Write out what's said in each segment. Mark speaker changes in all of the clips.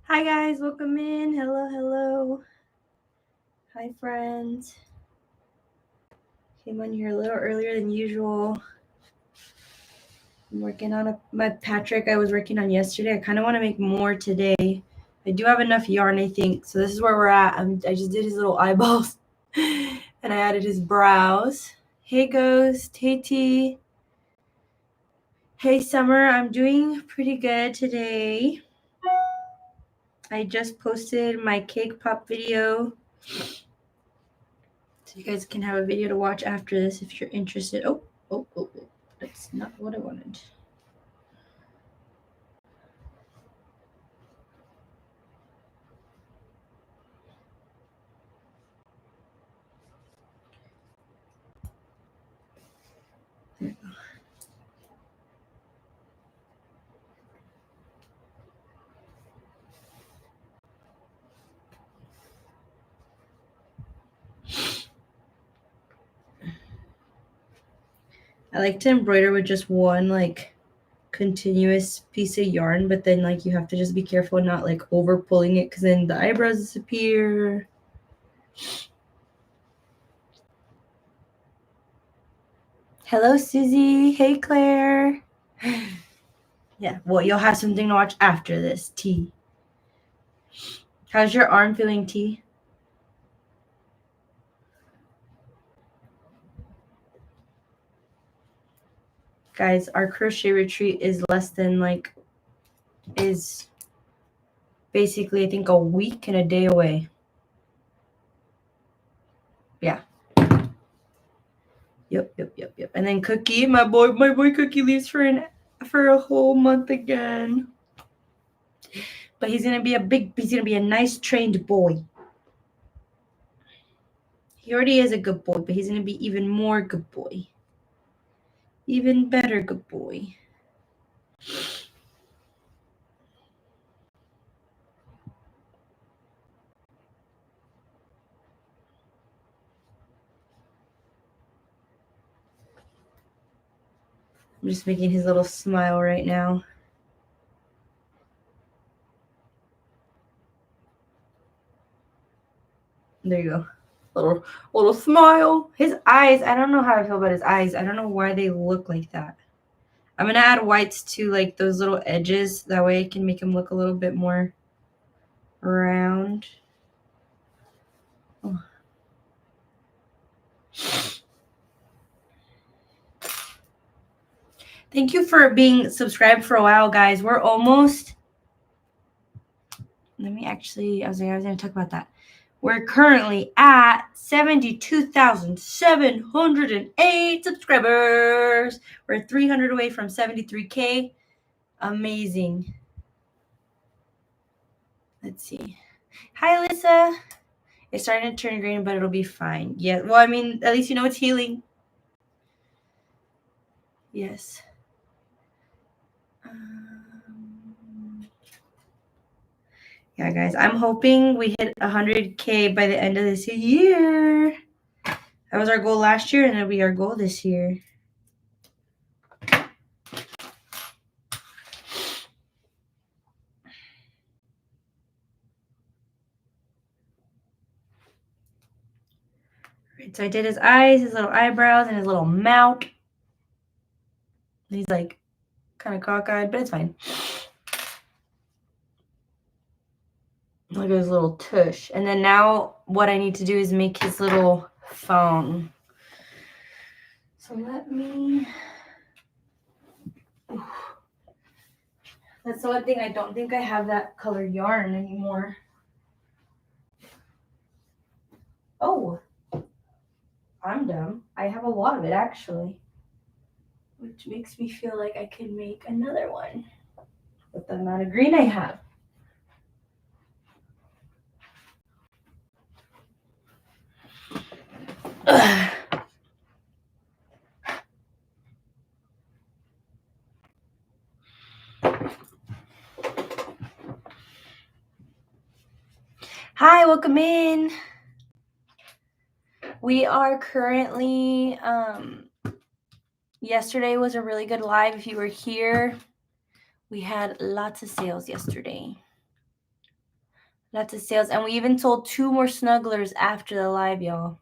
Speaker 1: Hi guys, welcome in. Hello, hello. Hi friends. Came on here a little earlier than usual. I'm working on my Patrick I was working on yesterday. I kind of want to make more today. I do have enough yarn, I think. So this is where we're at. I just did his little eyeballs and I added his brows. Hey Ghost, hey T. Hey Summer, I'm doing pretty good today. I just posted my cake pop video. So you guys can have a video to watch after this if you're interested. Oh. That's not what I wanted. There we go. I like to embroider with just one like continuous piece of yarn, but then like you have to just be careful not like over pulling it because then the eyebrows disappear. Hello Susie. Hey Claire. Yeah, well you'll have something to watch after this. T. How's your arm feeling, T? Guys, our crochet retreat is basically I think a week and a day away. Yeah. Yep. And then Cookie, my boy Cookie leaves for a whole month again. But he's gonna be a nice trained boy. He already is a good boy, but he's gonna be even more good boy. Even better good boy. I'm just making his little smile right now. There you go. Little smile. His eyes, I don't know how I feel about his eyes. I don't know why they look like that. I'm gonna add whites to like those little edges. That way I can make him look a little bit more round. Oh. Thank you for being subscribed for a while, guys. We're almost. I was going to talk about that. We're currently at 72,708 subscribers. We're 300 away from 73K. Amazing. Let's see. Hi, Alyssa. It's starting to turn green, but it'll be fine. Yeah. Well, I mean, at least you know it's healing. Yes. Yeah, guys, I'm hoping we hit 100K by the end of this year. That was our goal last year, and it'll be our goal this year. Right, so I did his eyes, his little eyebrows, and his little mouth. He's like kind of cockeyed, but it's fine. Look at his little tush. And then now what I need to do is make his little phone. So let me... That's the one thing I don't think I have that color yarn anymore. Oh, I'm dumb. I have a lot of it actually, which makes me feel like I can make another one with the amount of green I have. Ugh. Hi, welcome in. We are currently, yesterday was a really good live. If you were here, we had lots of sales yesterday. Lots of sales. And we even sold 2 more snugglers after the live, y'all.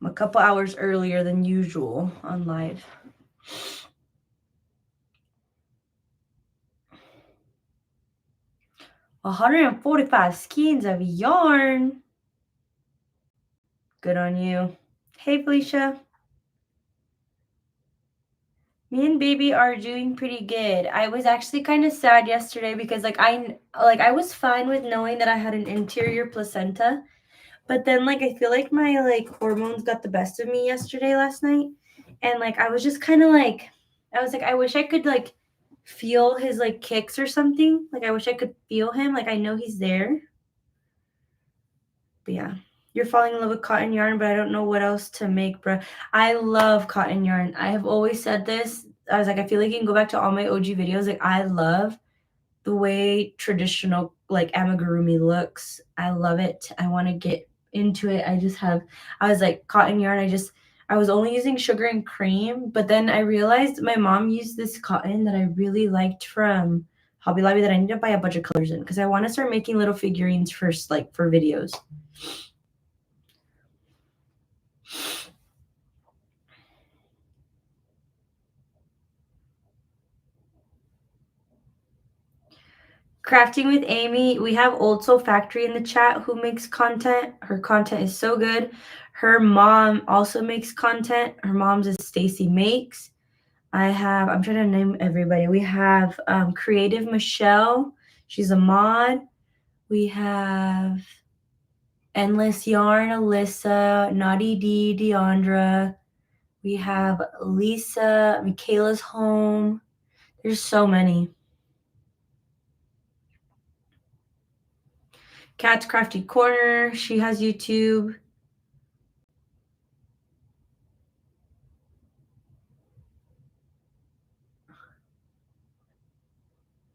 Speaker 1: I'm a couple hours earlier than usual on live. $145 skeins of yarn. Good on you. Hey, Felicia. Me and baby are doing pretty good. I was actually kind of sad yesterday because I was fine with knowing that I had an interior placenta, but then I feel like my hormones got the best of me last night, and I was just kind of I was like, I wish I could feel his kicks or something. I wish I could feel him. I know he's there. But yeah, you're falling in love with cotton yarn, but I don't know what else to make, bro. I love cotton yarn. I have always said this. I was like, I feel like you can go back to all my OG videos. I love the way traditional amigurumi looks. I love it. I want to get into it. I was like, cotton yarn. I was only using sugar and cream, but then I realized my mom used this cotton that I really liked from Hobby Lobby that I need to buy a bunch of colors in because I want to start making little figurines first, for videos. Crafting with Amy. We have Old Soul Factory in the chat who makes content. Her content is so good. Her mom also makes content. Her mom's is Stacy Makes. I'm trying to name everybody. We have Creative Michelle. She's a mod. We have Endless Yarn, Alyssa, Naughty D, Deandra. We have Lisa, Michaela's Home. There's so many. Cat's Crafty Corner. She has YouTube.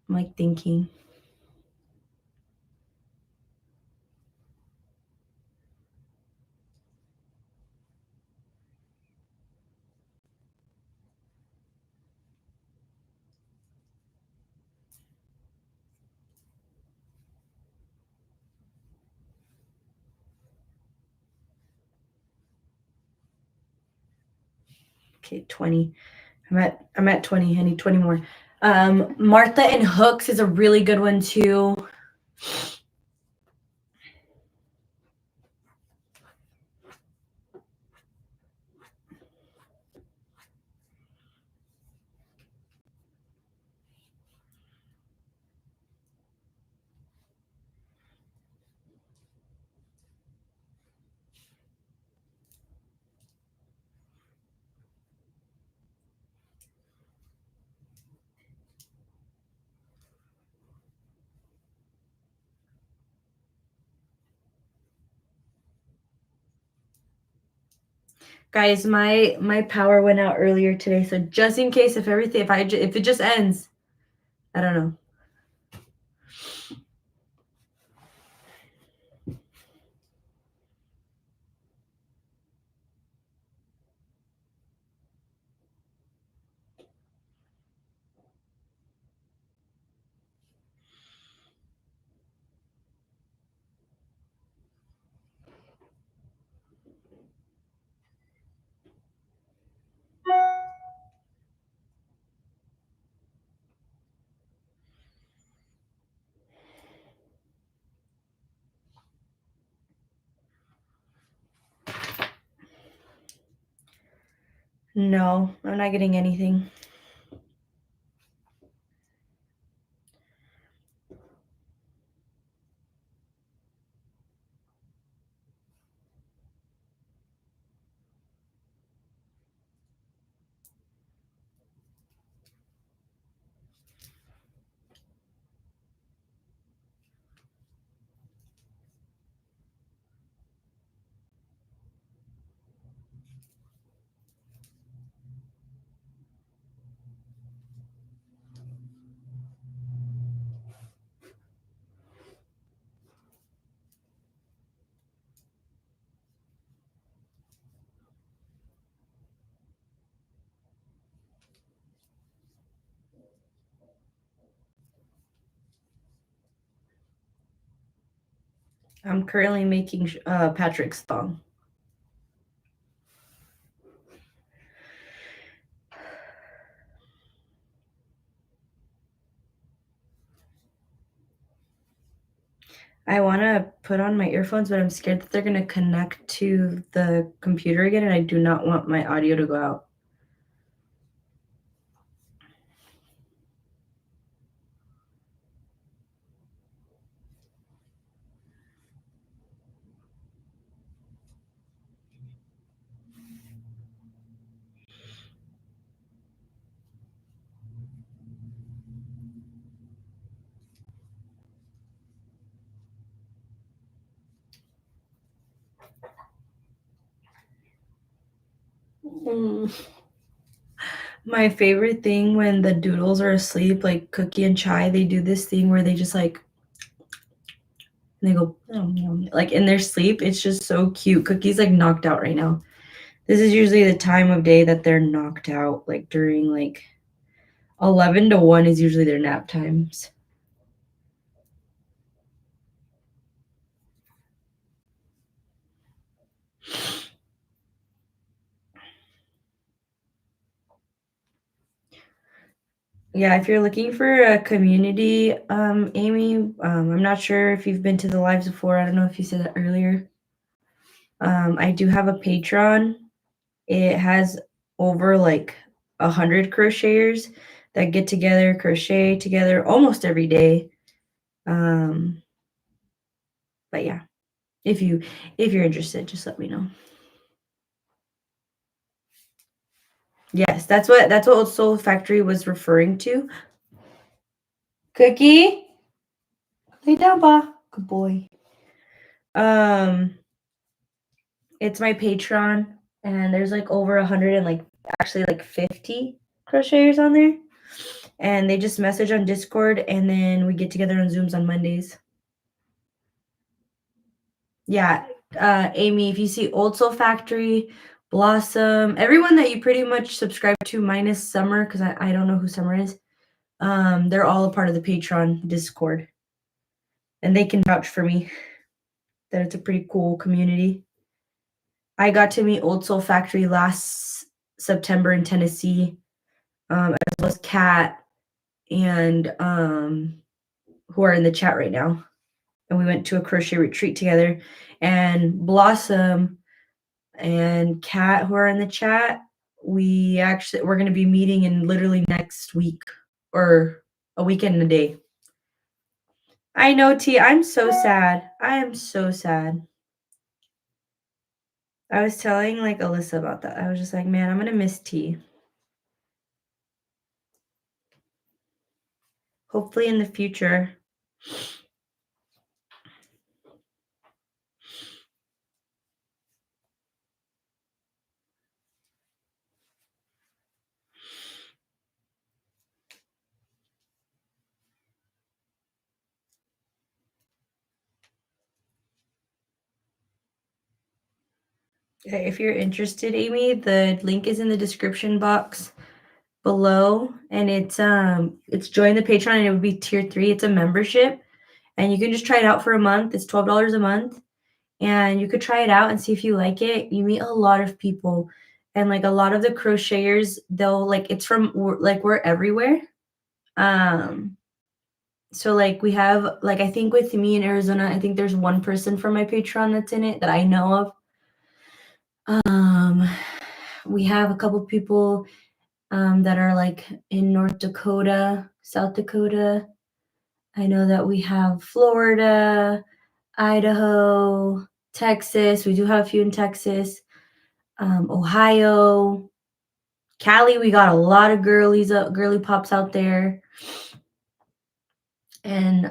Speaker 1: I'm thinking. Okay, 20. I'm at 20. I need 20 more. Martha and Hooks is a really good one too. Guys, my power went out earlier today, so just in case if it just ends, I don't know. No, I'm not getting anything. I'm currently making Patrick's thong. I want to put on my earphones, but I'm scared that they're going to connect to the computer again, and I do not want my audio to go out. My favorite thing when the doodles are asleep, like Cookie and Chai, they do this thing where they just like, they go like in their sleep. It's just so cute. Cookie's like knocked out right now. This is usually the time of day that they're knocked out, like during like 11 to 1 is usually their nap times. Yeah, if you're looking for a community, Amy, I'm not sure if you've been to the lives before. I don't know if you said that earlier. I do have a Patreon. It has over like 100 crocheters that get together, crochet together almost every day. But yeah, if you're interested, just let me know. Yes, that's what Old Soul Factory was referring to. Cookie, lay down, ba. Good boy. It's my Patreon, and there's like over 100 and like actually like 50 crocheters on there. And they just message on Discord, and then we get together on Zooms on Mondays. Yeah, Amy, if you see Old Soul Factory, Blossom, everyone that you pretty much subscribe to, minus Summer, because I don't know who Summer is. They're all a part of the Patreon Discord, and they can vouch for me that it's a pretty cool community. I got to meet Old Soul Factory last September in Tennessee, as well as Kat and who are in the chat right now. And we went to a crochet retreat together. And Blossom and Kat, who are in the chat, we're going to be meeting in literally next week or a weekend and a day. I know, T. I'm so sad. I am so sad. I was telling like Alyssa about that. I was just like, man, I'm gonna miss T. Hopefully in the future. If you're interested, Amy, the link is in the description box below, and it's join the Patreon, and it would be tier 3. It's a membership, and you can just try it out for a month. It's $12 a month, and you could try it out and see if you like it. You meet a lot of people, and like a lot of the crocheters, they'll like it's from like we're everywhere. So like we have like I think with me in Arizona, I think there's one person from my Patreon that's in it that I know of. We have a couple people that are like in North Dakota, South Dakota. I know that we have Florida, Idaho, Texas. We do have a few in Texas, Ohio, Cali. We got a lot of girly pops out there, and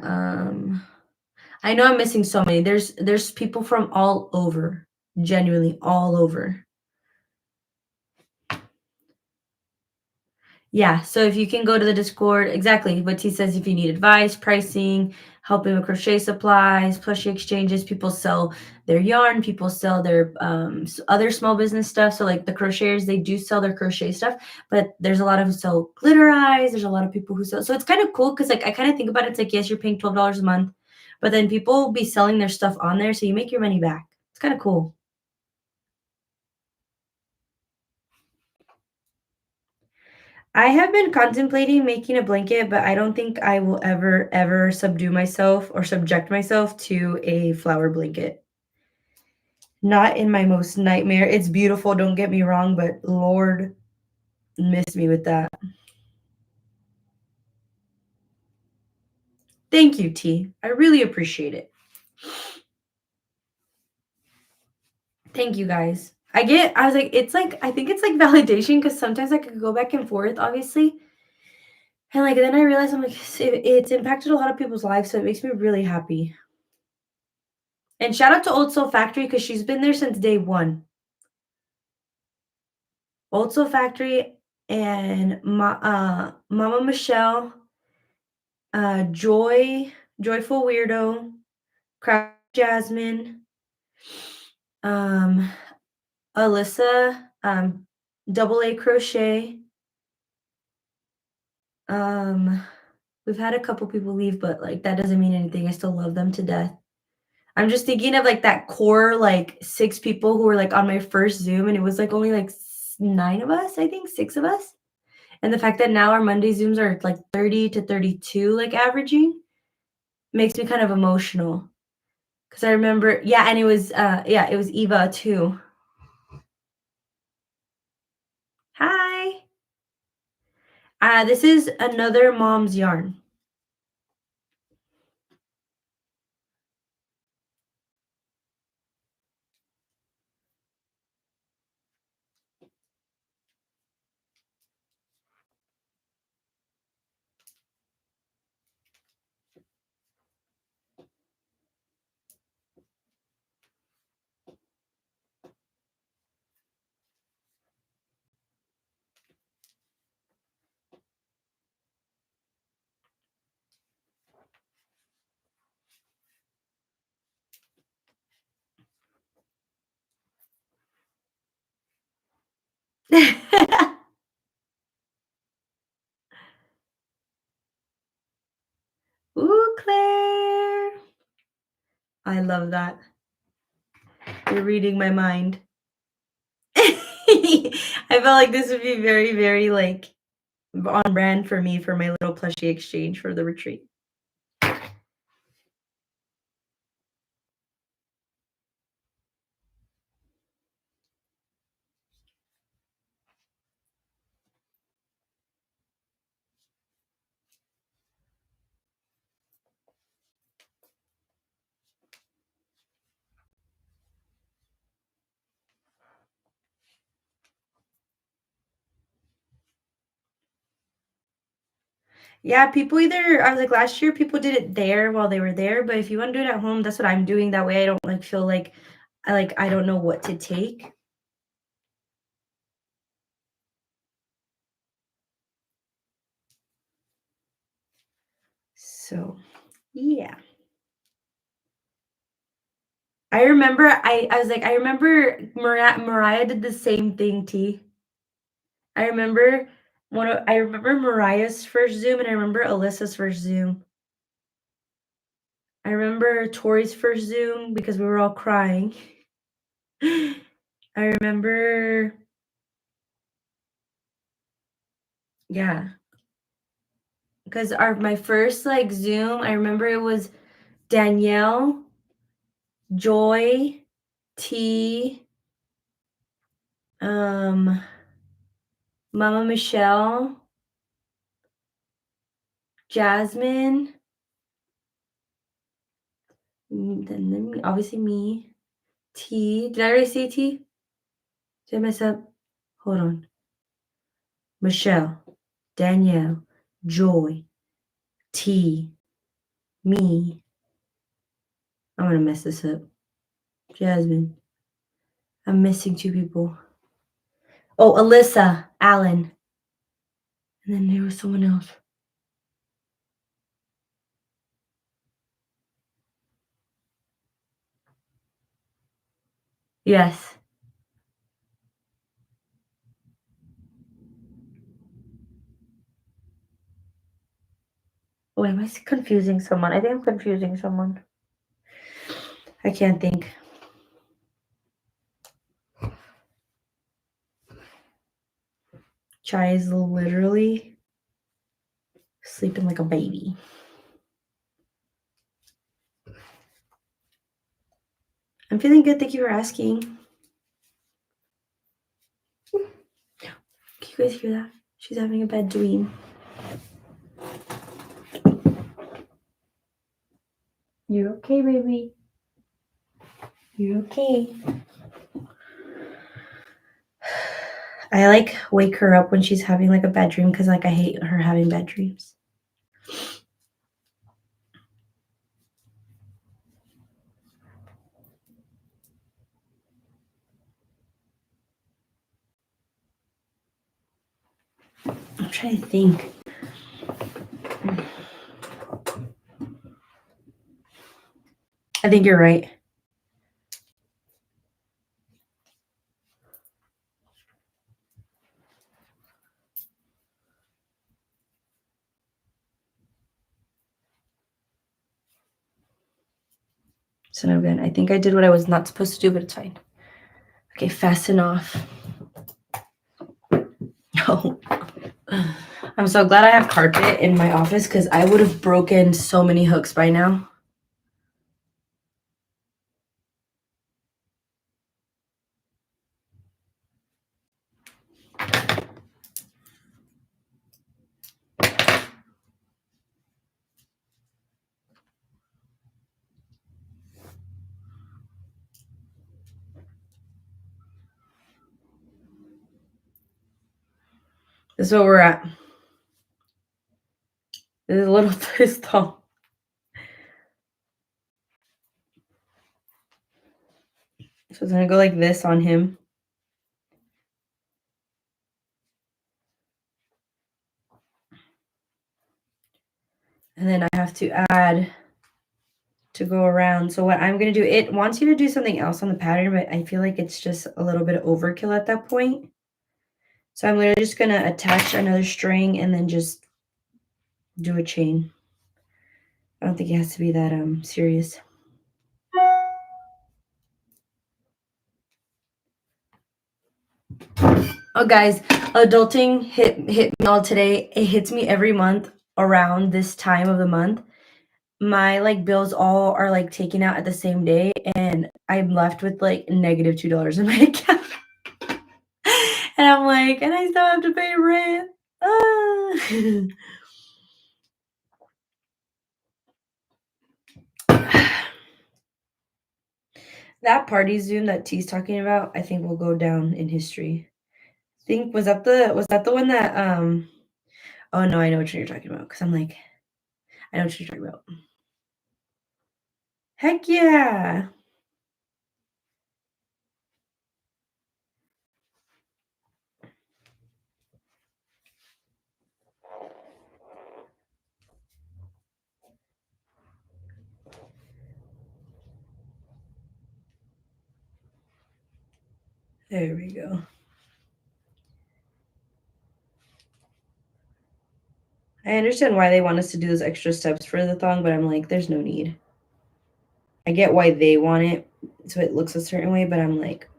Speaker 1: I know I'm missing so many. There's people from all over, genuinely all over. Yeah, so if you can go to the Discord, exactly what T says, if you need advice, pricing, helping with crochet supplies, plushie exchanges, people sell their yarn, people sell their other small business stuff. So like the crocheters, they do sell their crochet stuff, but there's a lot of who sell glitter eyes. There's a lot of people who sell. So it's kind of cool because like I kind of think about it, it's like, yes, you're paying $12 a month, but then people will be selling their stuff on there, so you make your money back. It's kind of cool. I have been contemplating making a blanket, but I don't think I will ever subdue myself or subject myself to a flower blanket. Not in my most nightmare. It's beautiful, don't get me wrong, but Lord, miss me with that. Thank you, T. I really appreciate it. Thank you guys. I was like, it's like, I think it's like validation because sometimes I could go back and forth, obviously. And like, then I realized I'm like, it's impacted a lot of people's lives, so it makes me really happy. And shout out to Old Soul Factory because she's been there since day one. Old Soul Factory and Mama Michelle, Joyful Weirdo, Craft Jasmine, um, Alyssa, Double A Crochet. We've had a couple people leave, but like that doesn't mean anything. I still love them to death. I'm just thinking of like that core like 6 people who were like on my first Zoom, and it was like only like 9 of us, I think, 6 of us. And the fact that now our Monday Zooms are like 30 to 32, like averaging, makes me kind of emotional. Cause I remember, yeah, and it was Eva too. Hi. This is another mom's yarn. Ooh, Claire. I love that. You're reading my mind. I felt like this would be very, very like on brand for me for my little plushie exchange for the retreat. Yeah, people either I was like last year people did it there while they were there, but if you want to do it at home, that's what I'm doing. That way I don't like feel like I don't know what to take. So, yeah. I remember I was like I remember Mariah did the same thing, T. I remember Mariah's first Zoom and I remember Alyssa's first Zoom. I remember Tori's first Zoom because we were all crying. I remember, yeah, because my first like Zoom, I remember it was Danielle, Joy, T, Mama Michelle, Jasmine, then me, obviously me, T. Did I already say T? Did I mess up? Hold on. Michelle, Danielle, Joy, T, me. I'm gonna mess this up. Jasmine. I'm missing 2 people. Oh, Alyssa, Allen. And then there was someone else. Yes. Oh, am I confusing someone? I think I'm confusing someone. I can't think. Chai is literally sleeping like a baby. I'm feeling good. Thank you for asking. Can you guys hear that? She's having a bad dream. You're okay, baby. You're okay. I like wake her up when she's having like a bad dream because like I hate her having bad dreams. I'm trying to think. I think you're right. So no good. I think I did what I was not supposed to do, but it's fine. Okay, fasten off. Oh. I'm so glad I have carpet in my office because I would have broken so many hooks by now. This is where we're at. This is a little pissed off. So it's gonna go like this on him. And then I have to add to go around. So what I'm gonna do, it wants you to do something else on the pattern, but I feel like it's just a little bit of overkill at that point. So I'm literally just gonna attach another string and then just do a chain. I don't think it has to be that serious. Oh guys, adulting hit me all today. It hits me every month around this time of the month. My like bills all are like taken out at the same day and I'm left with like negative $2 in my account. And I'm like, and I still have to pay rent. That party Zoom that T's talking about, I think will go down in history. I think was that the one that oh no, I know what you're talking about because I'm like, I know what you're talking about. Heck yeah. There we go. I understand why they want us to do those extra steps for the thong, but I'm like, there's no need. I get why they want it so it looks a certain way, but I'm like,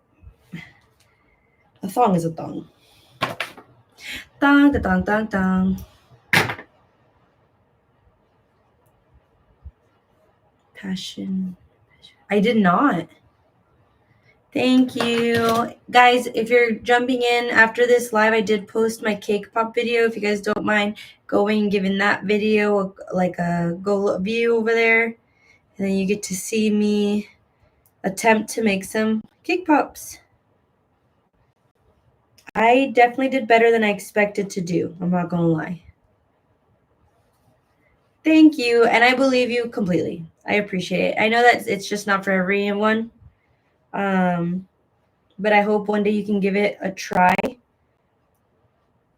Speaker 1: a thong is a thong. Thong, thong, thong, thong. Passion. I did not. Thank you. Guys, if you're jumping in after this live, I did post my cake pop video. If you guys don't mind going and giving that video like a go view over there. And then you get to see me attempt to make some cake pops. I definitely did better than I expected to do. I'm not going to lie. Thank you. And I believe you completely. I appreciate it. I know that it's just not for everyone. But I hope one day you can give it a try.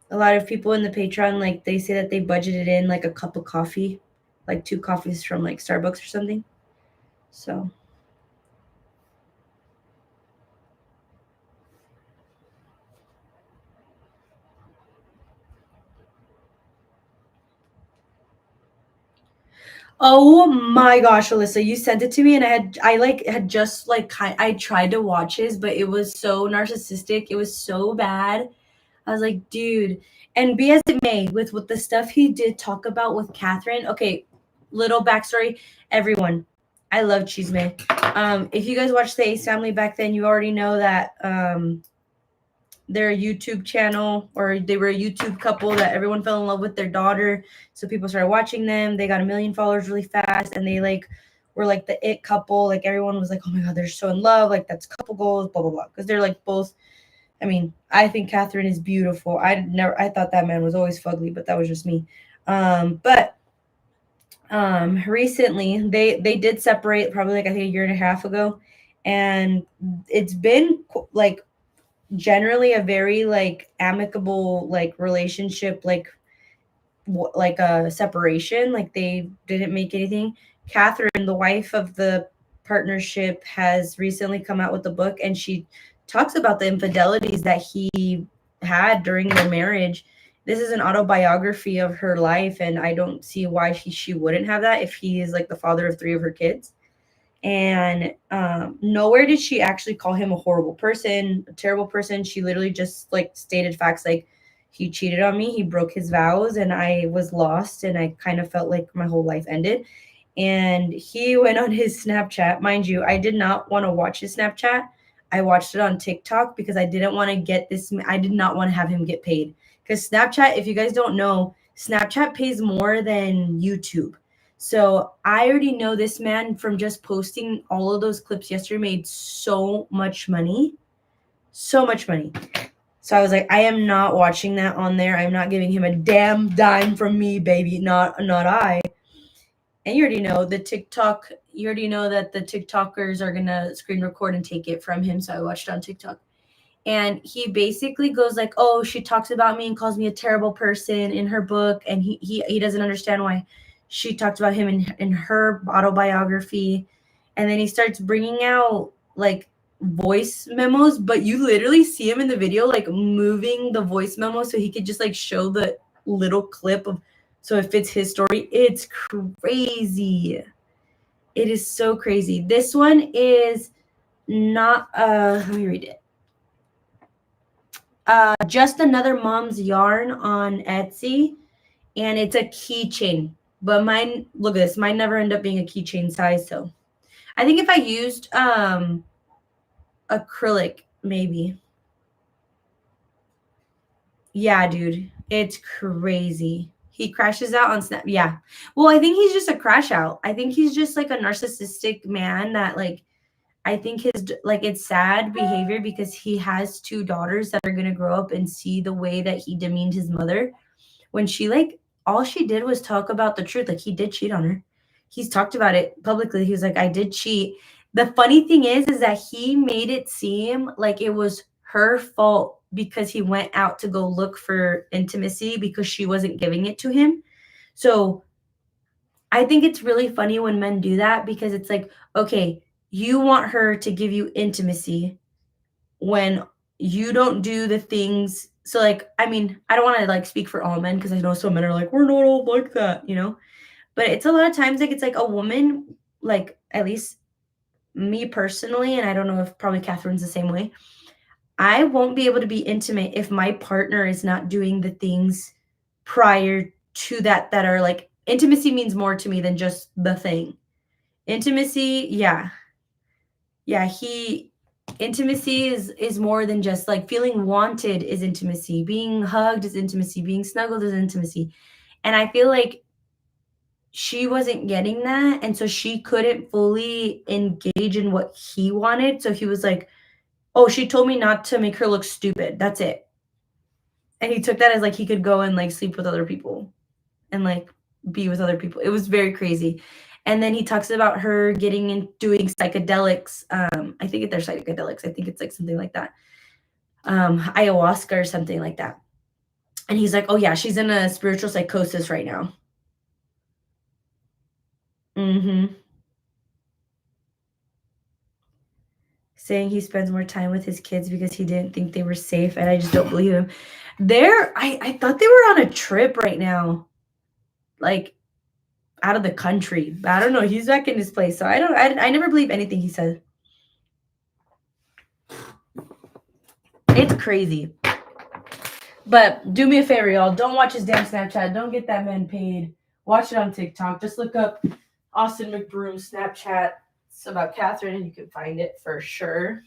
Speaker 1: A lot of people in the Patreon, like they say that they budgeted in like a cup of coffee, like 2 coffees from like Starbucks or something. So Oh my gosh, Alyssa, you sent it to me and I tried to watch his, but it was so narcissistic. It was so bad. I was like, dude, and be as it may, with what the stuff he did talk about with Catherine. Okay, little backstory, everyone. I love Cheeseman. If you guys watched the Ace Family back then, you already know that their YouTube channel, or they were a YouTube couple that everyone fell in love with their daughter. So people started watching them. They got 1 million followers really fast, and they like were like the it couple. Like everyone was like, oh my god, they're so in love. Like that's couple goals, blah blah blah. Because they're like both. I mean, I think Catherine is beautiful. I thought that man was always fugly, but that was just me. But recently they did separate, probably like I think a year and a half ago, and it's been like generally a very like amicable like relationship, like a separation, like they didn't make anything. Catherine, the wife of the partnership, has recently come out with a book, and she talks about the infidelities that he had during their marriage. This is an autobiography of her life, and I don't see why she wouldn't have that if he is like the father of 3 of her kids. And nowhere did she actually call him a horrible person, a terrible person. She literally just like stated facts, like he cheated on me, he broke his vows, and I was lost, and I kind of felt like my whole life ended. And he went on his Snapchat. Mind you, I did not want to watch his Snapchat. I watched it on TikTok because I didn't want to get this. I did not want to have him get paid, because Snapchat, if you guys don't know, Snapchat pays more than YouTube. So I already know this man from just posting all of those clips yesterday made so much money. So much money. So I was like, I am not watching that on there. I'm not giving him a damn dime from me, baby. Not I. And you already know the TikTok, you already know that the TikTokers are gonna screen record and take it from him. So I watched it on TikTok. And he basically goes like, oh, she talks about me and calls me a terrible person in her book, and he doesn't understand why she talked about him in her autobiography. And then he starts bringing out like voice memos, but you literally see him in the video like moving the voice memo so he could just like show the little clip of, so it fits his story. It's crazy. It is so crazy. This one is not let me read it. Just another mom's yarn on Etsy, and it's a keychain. But mine, look at this, mine never ended up being a keychain size. So I think if I used acrylic, maybe. Yeah, dude, it's crazy. He crashes out on Snap. Yeah. Well, I think he's just a crash out. I think he's just like a narcissistic man that like, I think his like, it's sad behavior because he has 2 daughters that are going to grow up and see the way that he demeaned his mother when she like, all she did was talk about the truth. Like he did cheat on her. He's talked about it publicly. He was like, I did cheat. The funny thing is that he made it seem like it was her fault because he went out to go look for intimacy because she wasn't giving it to him. So I think it's really funny when men do that, because it's like, okay, you want her to give you intimacy when you don't do the things. So like, I mean, I don't want to like speak for all men, because I know some men are like, we're not all like that, you know? But it's a lot of times like, it's like a woman, like at least me personally, and I don't know if probably Catherine's the same way. I won't be able to be intimate if my partner is not doing the things prior to that that are like, intimacy means more to me than just the thing. Intimacy, yeah. Yeah, he intimacy is more than just like feeling wanted is intimacy. Being hugged is intimacy. Being snuggled is intimacy. And I feel like she wasn't getting that, and so she couldn't fully engage in what he wanted. So he was like, "Oh, she told me not to make her look stupid. That's it." And he took that as like he could go and like sleep with other people and like be with other people. It was very crazy. And then he talks about her getting and doing psychedelics. I think they're psychedelics. I think it's like something like that. Ayahuasca or something like that. And he's like, oh yeah, she's in a spiritual psychosis right now. Mm-hmm. Saying he spends more time with his kids because he didn't think they were safe, and I just don't believe him. I thought they were on a trip right now. Like, out of the country. But I don't know. He's back in his place. So I never believe anything he says. It's crazy. But do me a favor, y'all. Don't watch his damn Snapchat. Don't get that man paid. Watch it on TikTok. Just look up Austin McBroom's Snapchat. It's about Catherine, and you can find it for sure.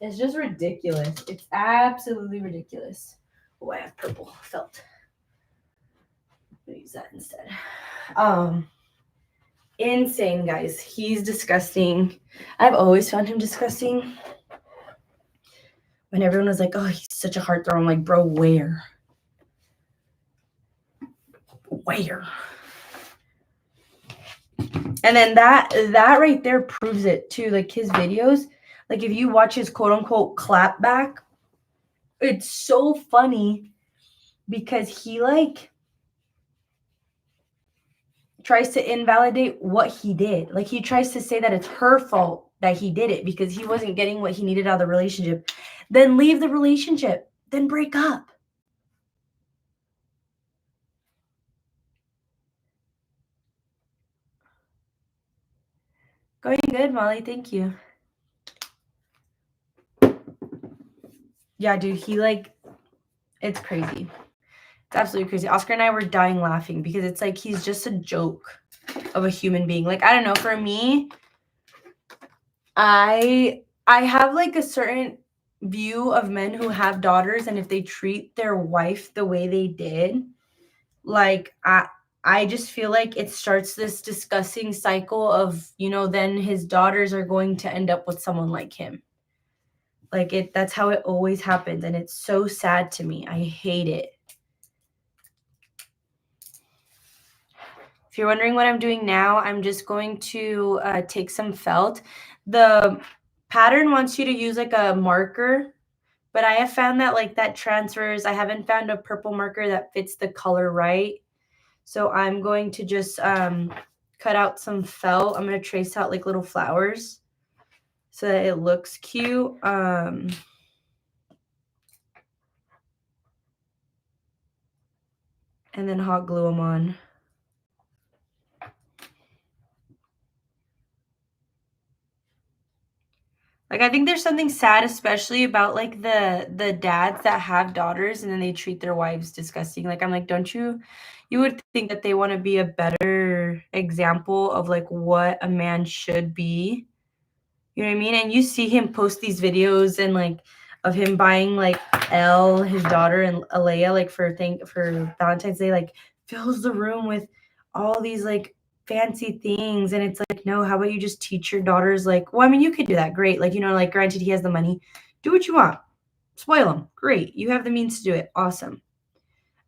Speaker 1: It's just ridiculous. It's absolutely ridiculous. Oh, I have purple felt. I'm gonna use that instead. Insane, guys. He's disgusting. I've always found him disgusting. When everyone was like, oh, he's such a heartthrob, I'm like, bro, where? Where? And then that right there proves it too. Like his videos, like if you watch his quote unquote clap back, it's so funny because he like tries to invalidate what he did. Like he tries to say that it's her fault that he did it because he wasn't getting what he needed out of the relationship. Then leave the relationship. Then break up. Going good, Molly. Thank you. Yeah, dude, he like, it's crazy. It's absolutely crazy. Oscar and I were dying laughing because it's like he's just a joke of a human being. Like, I don't know, for me, I have like a certain view of men who have daughters, and if they treat their wife the way they did, like I just feel like it starts this disgusting cycle of, you know, then his daughters are going to end up with someone like him. Like that's how it always happens, and it's so sad to me. I hate it. If you're wondering what I'm doing now, I'm just going to take some felt. The pattern wants you to use like a marker, but I have found that like that transfers. I haven't found a purple marker that fits the color right. So I'm going to just cut out some felt. I'm going to trace out like little flowers so that it looks cute. And then hot glue them on. Like, I think there's something sad, especially about like the dads that have daughters and then they treat their wives disgusting. Like, I'm like, don't you would think that they want to be a better example of like what a man should be. You know what I mean? And you see him post these videos and like of him buying like Elle, his daughter, and Alea, like for Valentine's Day, like fills the room with all these like fancy things. And it's like, no, how about you just teach your daughters? Like, well, I mean, you could do that. Great. Like, you know, like granted, he has the money. Do what you want. Spoil him. Great. You have the means to do it. Awesome.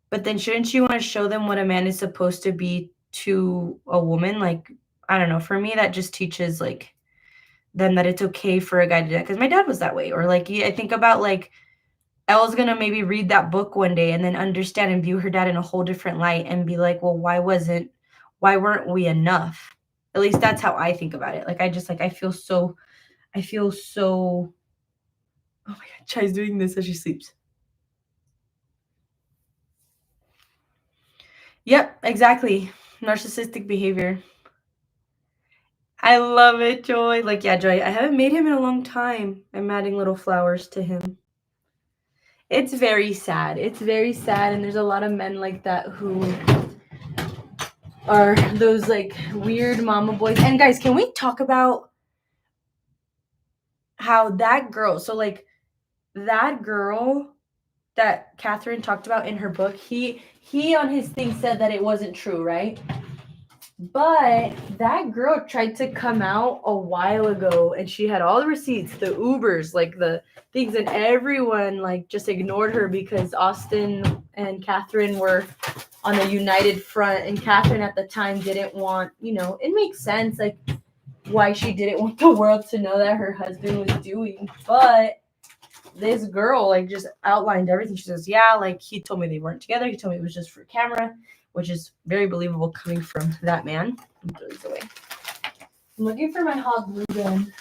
Speaker 1: But then shouldn't you want to show them what a man is supposed to be to a woman? Like, I don't know. For me, that just teaches like them that it's okay for a guy to do that. Because my dad was that way. Or like, I think about like, Elle's gonna maybe read that book one day and then understand and view her dad in a whole different light and be like, well, why weren't we enough? At least that's how I think about it. Like, I feel so, oh my God, Chai's doing this as she sleeps. Yep, exactly. Narcissistic behavior. I love it, Joy. Like, yeah, Joy, I haven't made him in a long time. I'm adding little flowers to him. It's very sad. It's very sad. And there's a lot of men like that who are those like weird mama boys. And guys, can we talk about how that girl, so like that girl that Catherine talked about in her book, he on his thing said that it wasn't true, right? But that girl tried to come out a while ago and she had all the receipts, the Ubers, like the things, and everyone like just ignored her because Austin and Catherine were on a united front, and Catherine at the time didn't want, you know, it makes sense like why she didn't want the world to know that her husband was doing. But this girl like just outlined everything. She says, yeah, like he told me they weren't together. He told me it was just for camera, which is very believable coming from that man. I'm throw these away. I'm looking for my hot glue gun.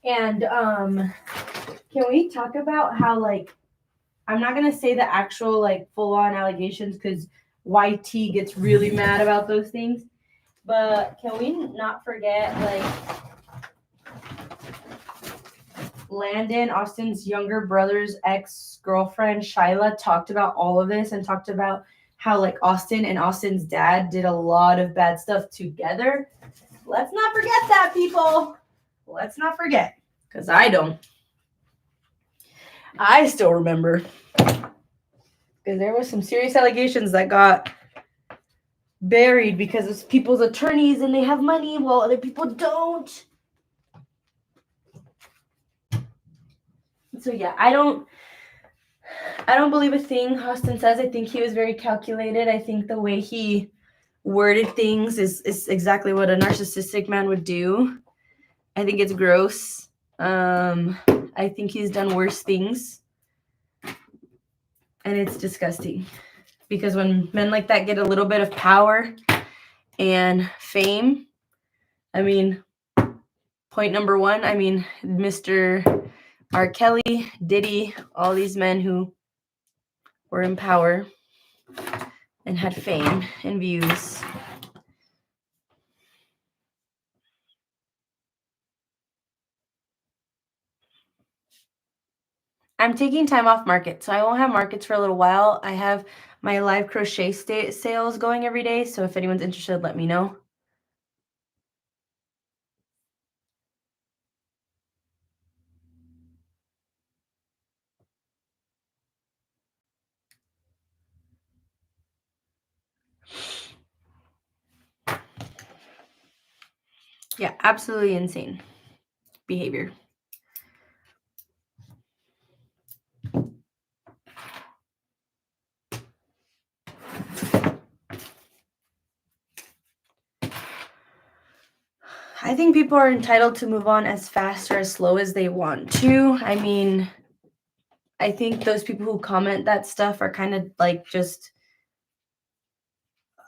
Speaker 1: And can we talk about how like I'm not going to say the actual like full-on allegations because YT gets really mad about those things. But can we not forget like Landon, Austin's younger brother's ex-girlfriend, Shyla, talked about all of this and talked about how like Austin and Austin's dad did a lot of bad stuff together. Let's not forget that, people. Let's not forget, because I don't. I still remember. Because there was some serious allegations that got buried because it's people's attorneys and they have money while other people don't. So yeah, I don't believe a thing Austin says. I think he was very calculated. I think the way he worded things is exactly what a narcissistic man would do. I think it's gross. I think he's done worse things. And it's disgusting. Because when men like that get a little bit of power and fame, I mean, point number one, I mean, Mr. R. Kelly, Diddy, all these men who were in power and had fame and views. I'm taking time off market, so I won't have markets for a little while. I have my live crochet sales going every day, so if anyone's interested, let me know. Yeah, absolutely insane behavior. I think people are entitled to move on as fast or as slow as they want to. I mean, I think those people who comment that stuff are kind of like just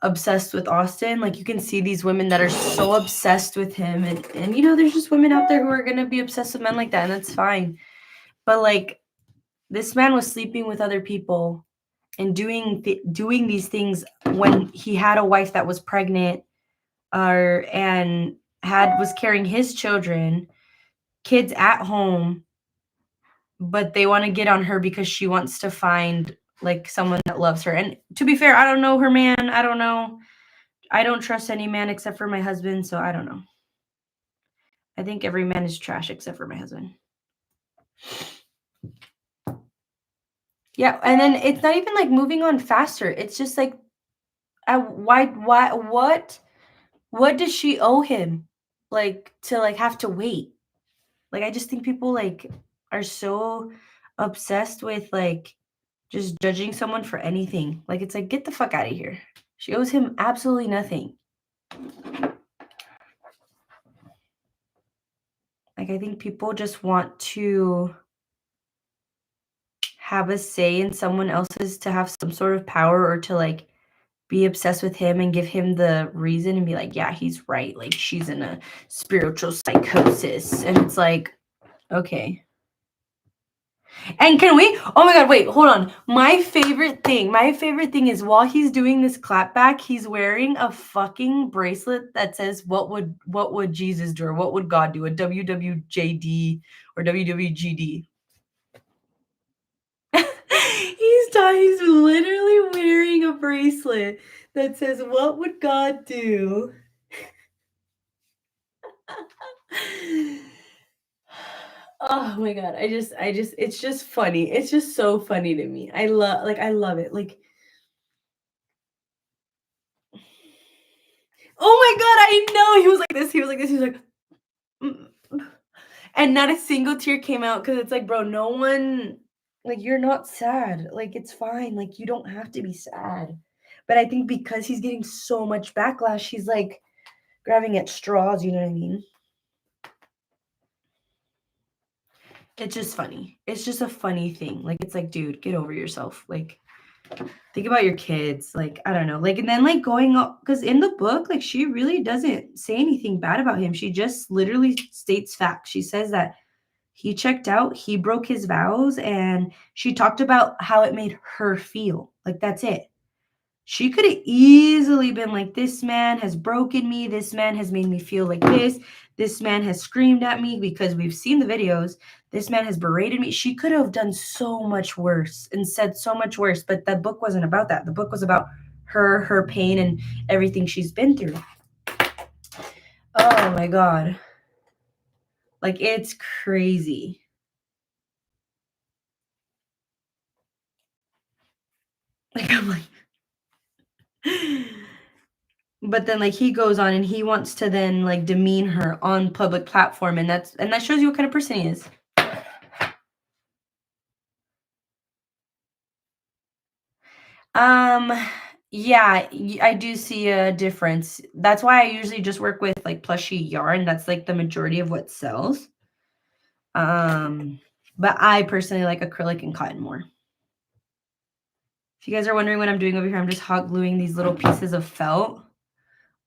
Speaker 1: obsessed with Austin. Like you can see these women that are so obsessed with him and you know, there's just women out there who are going to be obsessed with men like that, and that's fine. But like this man was sleeping with other people and doing these things when he had a wife that was pregnant and was carrying his children, kids at home, but they want to get on her because she wants to find like someone that loves her. And to be fair, I don't know her man. I don't know. I don't trust any man except for my husband, so I don't know. I think every man is trash except for my husband. Yeah, and then it's not even like moving on faster. It's just like, what does she owe him? Like to like have to wait. Like I just think people like are so obsessed with like just judging someone for anything. Like it's like, get the fuck out of here. She owes him absolutely nothing. Like I think people just want to have a say in someone else's, to have some sort of power or to like be obsessed with him and give him the reason and be like, yeah, he's right. Like she's in a spiritual psychosis. And it's like, okay. And can we, oh my God, wait, hold on. My favorite thing is while he's doing this clapback, he's wearing a fucking bracelet that says, what would Jesus do? Or what would God do? A WWJD or WWGD. He's literally wearing a bracelet that says, what would God do? Oh my God. It's just funny. It's just so funny to me. I love it. Like, oh my God, I know. He was like this. He was like, and not a single tear came out because it's like, bro, no one, like, you're not sad. Like, it's fine. Like, you don't have to be sad. But I think because he's getting so much backlash, he's like grabbing at straws. You know what I mean? It's just funny. It's just a funny thing. Like, it's like, dude, get over yourself. Like, think about your kids. Like, I don't know. Like, and then like going up, because in the book, like she really doesn't say anything bad about him. She just literally states facts. She says that He checked out, he broke his vows, and she talked about how it made her feel. Like, that's it. She could have easily been like, this man has broken me. This man has made me feel like this. This man has screamed at me, because we've seen the videos. This man has berated me. She could have done so much worse and said so much worse, but the book wasn't about that. The book was about her pain and everything she's been through. Oh my God. Like, it's crazy. Like, I'm like, but then, like, he goes on and he wants to then, like, demean her on public platform, and that shows you what kind of person he is. Yeah, I do see a difference. That's why I usually just work with, like, plushy yarn. That's, like, the majority of what sells. But I personally like acrylic and cotton more. If you guys are wondering what I'm doing over here, I'm just hot gluing these little pieces of felt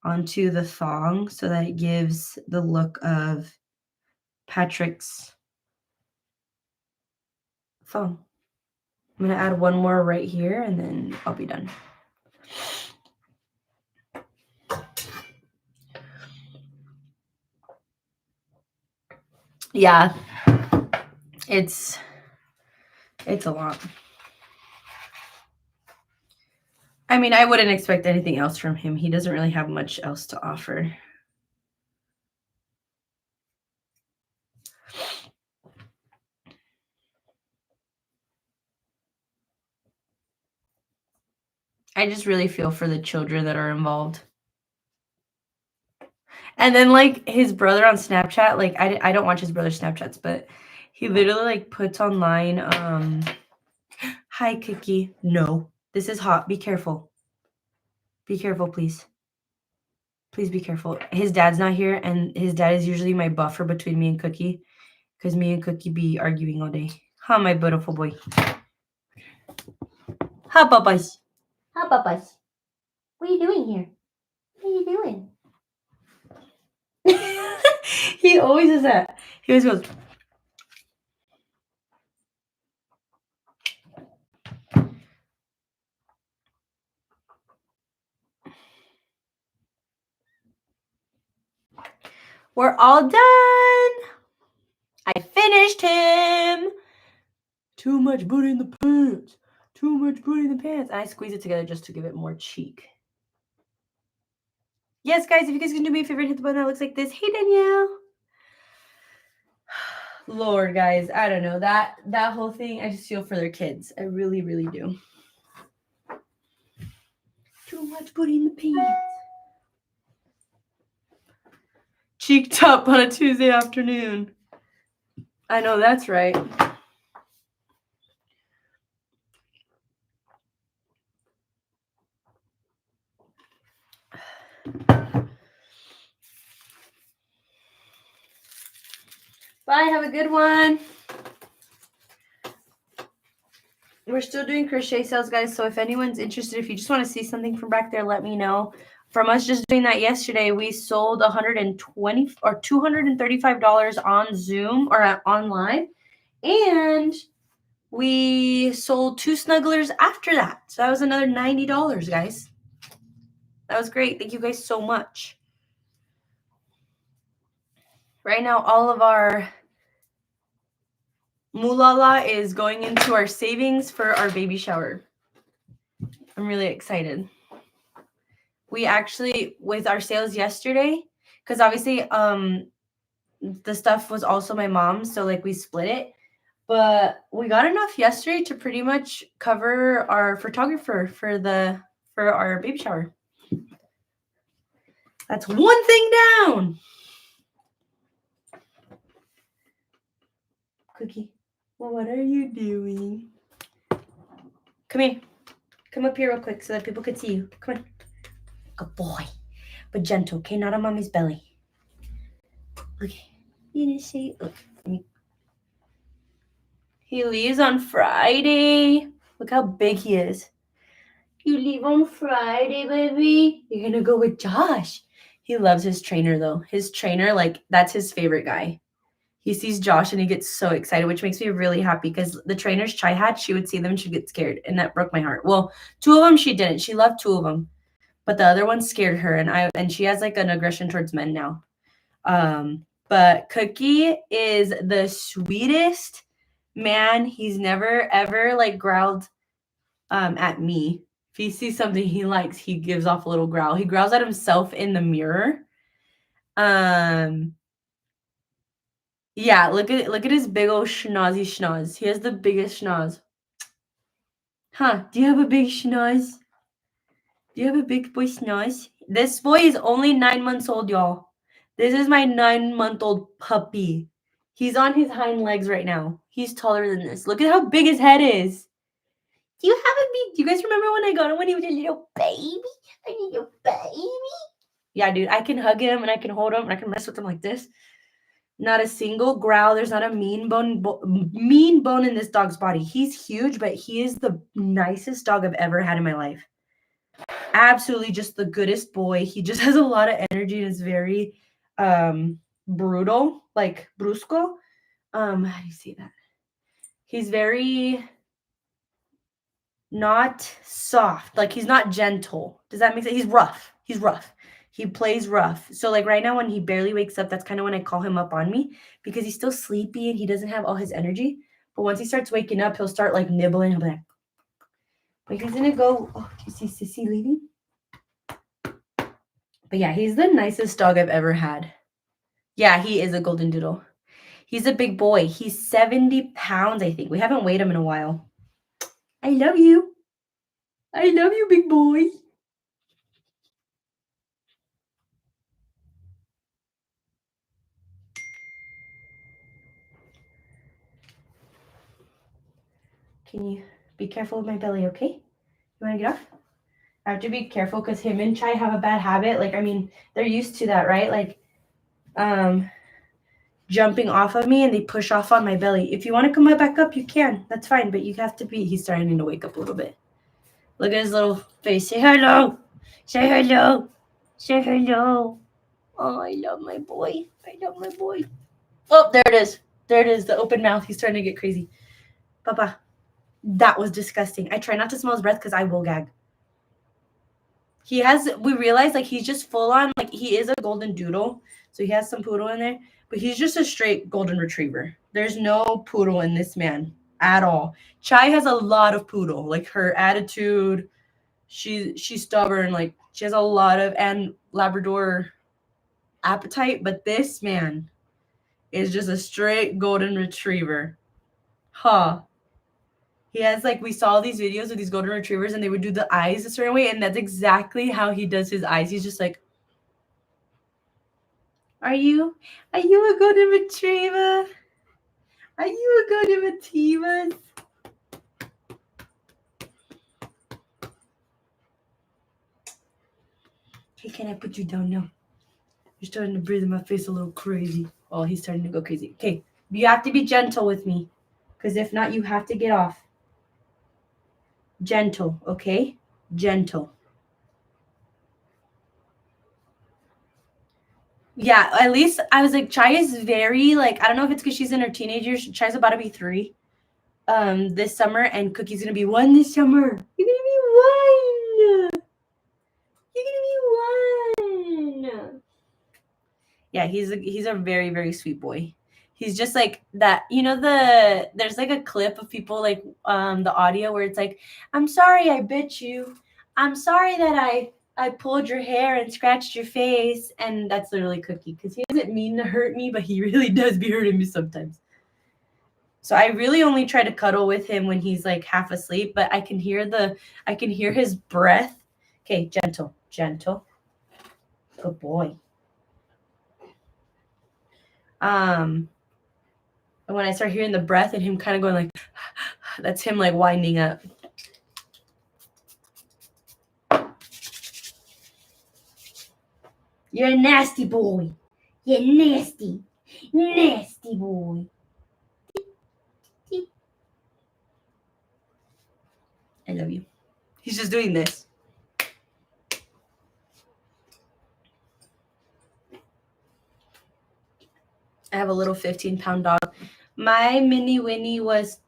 Speaker 1: onto the thong so that it gives the look of Patrick's thong. I'm going to add one more right here, and then I'll be done. Yeah, it's a lot. I mean, I wouldn't expect anything else from him. He doesn't really have much else to offer. I just really feel for the children that are involved. And then, like, his brother on Snapchat, like, I don't watch his brother's Snapchats, but he literally, like, puts online, hi, Cookie. No, this is hot. Be careful. Be careful, please. Please be careful. His dad's not here, and his dad is usually my buffer between me and Cookie, because me and Cookie be arguing all day. Huh, my beautiful boy. Huh, Papas. Huh, Papas. What are you doing here? What are you doing? He always does that. He always goes. We're all done. I finished him. Too much booty in the pants. Too much booty in the pants. And I squeeze it together just to give it more cheek. Yes, guys, if you guys can do me a favor and hit the button that looks like this. Hey, Danielle. Lord, guys, I don't know. That whole thing, I just feel for their kids. I really, really do. Too much booty in the pants. Cheeked up on a Tuesday afternoon. I know, that's right. Bye, have a good one. We're still doing crochet sales, guys, so if anyone's interested, if you just want to see something from back there, let me know. From us just doing that yesterday, we sold $120 or $235 on Zoom or online, and we sold 2 snugglers after that. So that was another $90, guys. That was great. Thank you guys so much. Right now, all of our moolah is going into our savings for our baby shower. I'm really excited. We actually, with our sales yesterday, because obviously the stuff was also my mom's, so like we split it, but we got enough yesterday to pretty much cover our photographer for our baby shower. That's one thing down. Cookie, well, what are you doing? Come here. Come up here real quick so that people could see you. Come on. Good boy. But gentle, okay? Not on mommy's belly. Okay. You didn't see. Look. He leaves on Friday. Look how big he is. You leave on Friday, baby? You're going to go with Josh. He loves his trainer, though. His trainer, like, that's his favorite guy. He sees Josh and he gets so excited, which makes me really happy because the trainers Chai had, she would see them and she'd get scared, and that broke my heart. Well, 2 of them she didn't. She loved 2 of them, but the other one scared her, and she has like an aggression towards men now. But Cookie is the sweetest man. He's never ever like growled at me. If he sees something he likes, he gives off a little growl. He growls at himself in the mirror. Yeah, look at his big old schnozzy schnoz. He has the biggest schnoz. Huh, do you have a big schnoz? Do you have a big boy schnoz? This boy is only 9 months old, y'all. This is my 9-month-old puppy. He's on his hind legs right now. He's taller than this. Look at how big his head is. Do you guys remember when I got him when he was a little baby? A little baby? Yeah, dude, I can hug him and I can hold him and I can mess with him like this. Not a single growl. There's not a mean bone in this dog's body. He's huge, but he is the nicest dog I've ever had in my life. Absolutely just the goodest boy. He just has a lot of energy and is very brutal, like brusco. How do you say that? He's very not soft. Like he's not gentle. Does that make sense? He's rough. He's rough. He plays rough. So like right now when he barely wakes up, that's kind of when I call him up on me because he's still sleepy and he doesn't have all his energy. But once he starts waking up, he'll start like nibbling. He'll be like, but he's gonna go. Oh, do you see Sissy leaving? But yeah, he's the nicest dog I've ever had. Yeah, he is a golden doodle. He's a big boy. He's 70 pounds, I think. We haven't weighed him in a while. I love you. I love you, big boy. Can you be careful with my belly, okay? You want to get off? I have to be careful because him and Chai have a bad habit. Like, I mean, they're used to that, right? Like, jumping off of me and they push off on my belly. If you want to come back up, you can. That's fine, but you have to be. He's starting to wake up a little bit. Look at his little face. Say hello. Say hello. Say hello. Oh, I love my boy. I love my boy. Oh, there it is. There it is. The open mouth. He's starting to get crazy. Papa, that was disgusting. I try not to smell his breath because I will gag. We realized like he's just full on, like he is a golden doodle. So he has some poodle in there, but he's just a straight golden retriever. There's no poodle in this man at all. Chai has a lot of poodle, like her attitude. She's stubborn, like she has a lot of and Labrador appetite, but this man is just a straight golden retriever. Huh. He has like we saw these videos of these golden retrievers and they would do the eyes a certain way, and that's exactly how he does his eyes. He's just like, Are you a golden retriever? Are you a golden retriever? Hey, can I put you down now? You're starting to breathe in my face a little crazy. Oh, he's starting to go crazy. Okay, you have to be gentle with me, because if not, you have to get off. Gentle, okay? Gentle. Yeah, at least I was like, Chai is very like, I don't know if it's because she's in her teenage years. Chai's about to be 3 this summer, and Cookie's gonna be 1 this summer. You're gonna be 1. You're gonna be 1. Yeah, he's a very, very sweet boy. He's just like that, there's like a clip of people like the audio where it's like, I'm sorry I bit you. I'm sorry that I pulled your hair and scratched your face. And that's literally Cookie, because he doesn't mean to hurt me, but he really does be hurting me sometimes. So I really only try to cuddle with him when he's like half asleep, but I can hear his breath. Okay, gentle. Good boy. And when I start hearing the breath and him kind of going like, that's him like winding up. You're a nasty boy. You're nasty boy. I love you. He's just doing this. I have a little 15-pound dog. My mini Winnie was,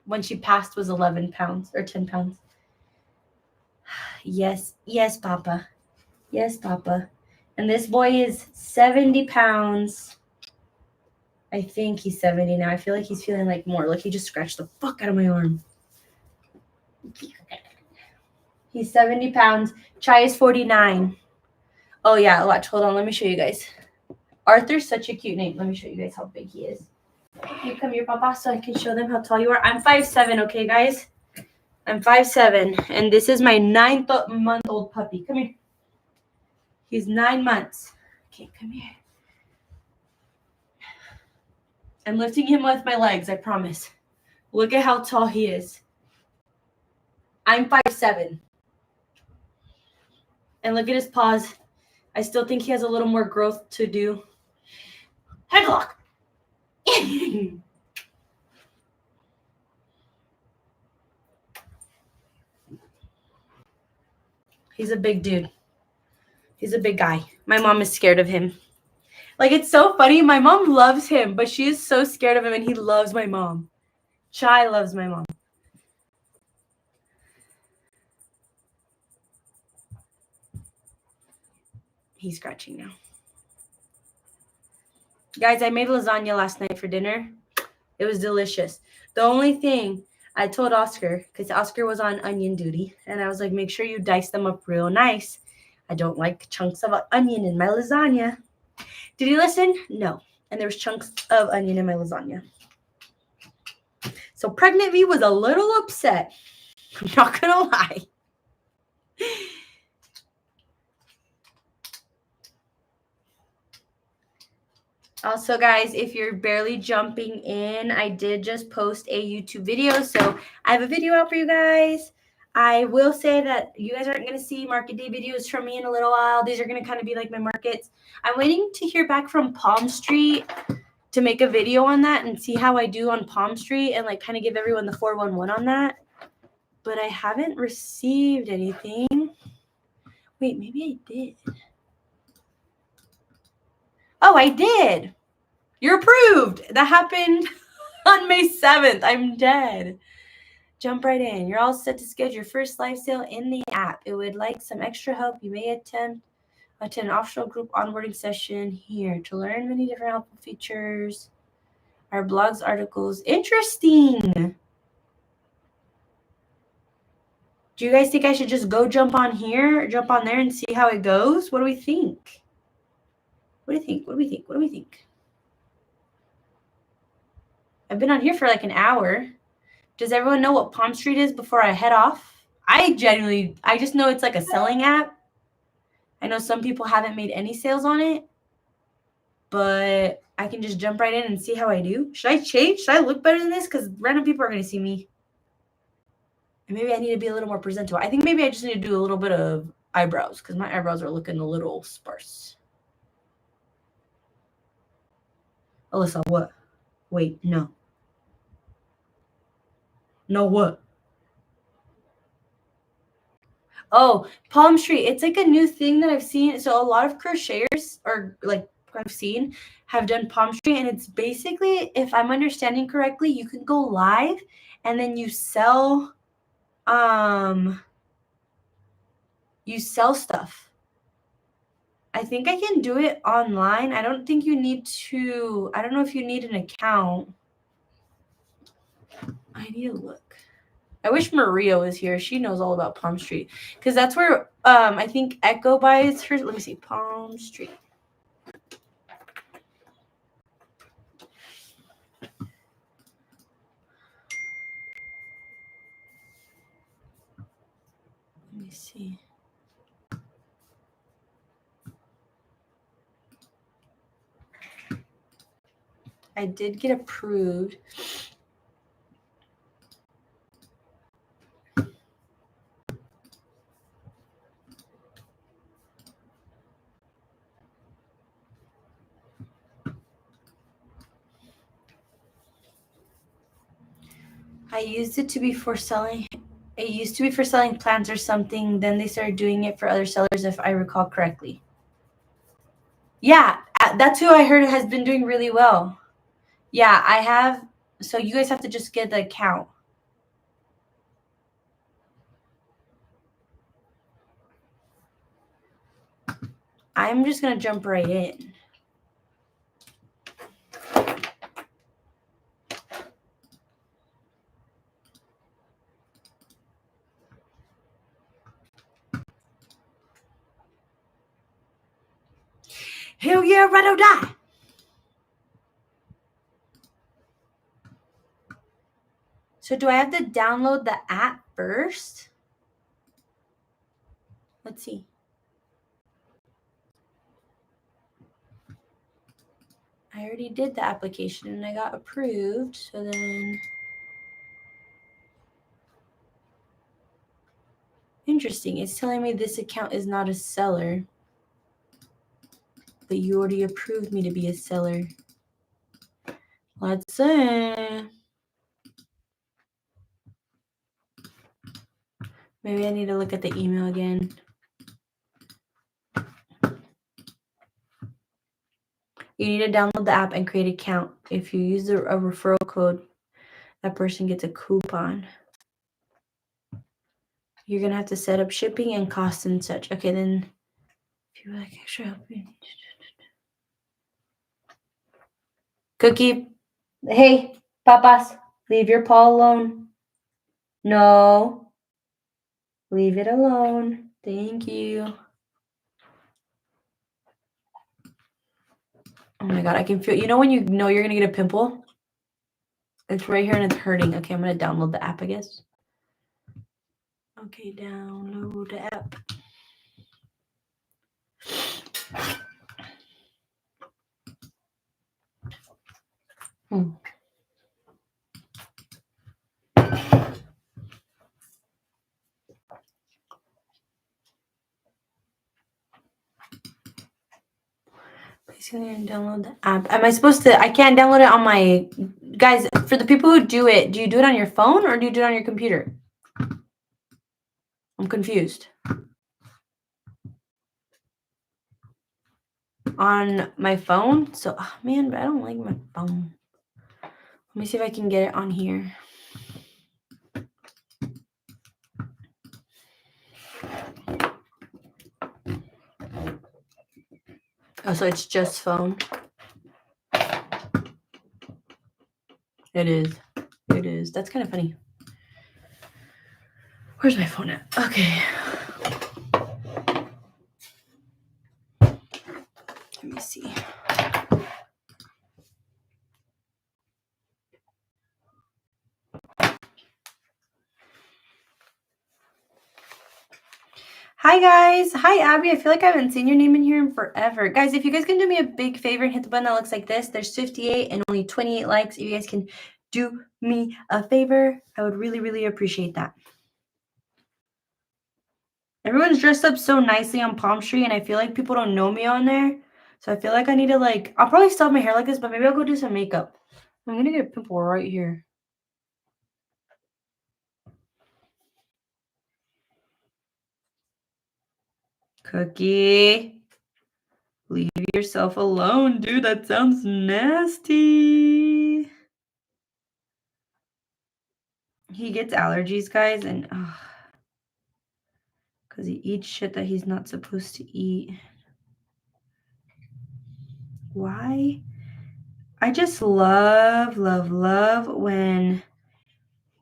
Speaker 1: when she passed, was 11 pounds or 10 pounds. Yes, Papa. Yes, Papa. And this boy is 70 pounds. I think he's 70 now. I feel like he's feeling like more. Like he just scratched the fuck out of my arm. He's 70 pounds. Chai is 49. Oh, yeah. Watch. Hold on. Let me show you guys. Arthur's such a cute name. Let me show you guys how big he is. You come here, Papa, so I can show them how tall you are. I'm 5'7", okay, guys? I'm 5'7", and this is my 9-month-old puppy. Come here. He's 9 months. Okay, come here. I'm lifting him with my legs, I promise. Look at how tall he is. I'm 5'7". And look at his paws. I still think he has a little more growth to do. Headlock. He's a big dude. He's a big guy. My mom is scared of him. Like, it's so funny. My mom loves him, but she is so scared of him, and he loves my mom. Chai loves my mom. He's scratching now. Guys, I made lasagna last night for dinner. It was delicious. The only thing I told Oscar, because Oscar was on onion duty, and I was like, make sure you dice them up real nice. I don't like chunks of onion in my lasagna. Did he listen? No. And there was chunks of onion in my lasagna. So Pregnant V was a little upset. I'm not going to lie. Also, guys, if you're barely jumping in, I did just post a YouTube video. So I have a video out for you guys. I will say that you guys aren't going to see market day videos from me in a little while. These are going to kind of be like my markets. I'm waiting to hear back from Palm Street to make a video on that and see how I do on Palm Street and like kind of give everyone the 411 on that. But I haven't received anything. Wait, maybe I did. Oh, I did. You're approved. That happened on May 7th. I'm dead. Jump right in. You're all set to schedule your first live sale in the app. It would like some extra help. You may attend an optional group onboarding session here to learn many different helpful features. Our blogs, articles. Interesting. Do you guys think I should just go jump on here, or jump on there and see how it goes? What do we think? What do you think? What do we think? What do we think? I've been on here for like an hour. Does everyone know what Palm Street is before I head off? I just know it's like a selling app. I know some people haven't made any sales on it, but I can just jump right in and see how I do. Should I change? Should I look better than this? Because random people are going to see me. And maybe I need to be a little more presentable. I think maybe I just need to do a little bit of eyebrows because my eyebrows are looking a little sparse. Alyssa, what? Wait, no. No, what? Oh, Palm Street. It's like a new thing that I've seen. So a lot of crocheters, or like I've seen, have done Palm Street. And it's basically, if I'm understanding correctly, you can go live and then you sell stuff. I think I can do it online. I don't think you need to. I don't know if you need an account. I need to look. I wish Maria was here. She knows all about Palm Street because that's where I think Echo buys her. Let me see, Palm Street. Let me see. I did get approved. I used it to be for selling. It used to be for selling plants or something. Then they started doing it for other sellers, if I recall correctly. Yeah, that's who I heard has been doing really well. Yeah, I have. So you guys have to just get the account. I'm just going to jump right in. Hell yeah, ride or die. So do I have to download the app first? Let's see. I already did the application and I got approved. So then, interesting. It's telling me this account is not a seller, but you already approved me to be a seller. Let's see. Maybe I need to look at the email again. You need to download the app and create an account. If you use a referral code, that person gets a coupon. You're going to have to set up shipping and costs and such. Okay, then if you would like extra help. Cookie. Hey, papas, leave your paw alone. No. Leave it alone. Thank you. Oh my God, I can feel, you know when you know you're going to get a pimple? It's right here and it's hurting. Okay, I'm going to download the app, I guess. Okay, download the app. Please go and download the app. Am I supposed to? I can't download it on my. Guys, for the people who do it, do you do it on your phone or do you do it on your computer? I'm confused. On my phone? So, oh man, but I don't like my phone. Let me see if I can get it on here. Oh, so it's just phone. It is. It is. That's kind of funny. Where's my phone at? Okay. Let me see. Hi, guys. Hi, Abby. I feel like I haven't seen your name in here in forever. Guys, if you guys can do me a big favor and hit the button that looks like this, there's 58 and only 28 likes. If you guys can do me a favor, I would really, really appreciate that. Everyone's dressed up so nicely on Palm Street, and I feel like people don't know me on there. So I feel like I need to, like, I'll probably still have my hair like this, but maybe I'll go do some makeup. I'm going to get a pimple right here. Cookie. Leave yourself alone, dude. That sounds nasty. He gets allergies, guys, and because he eats shit that he's not supposed to eat. Why? I just love, love, love when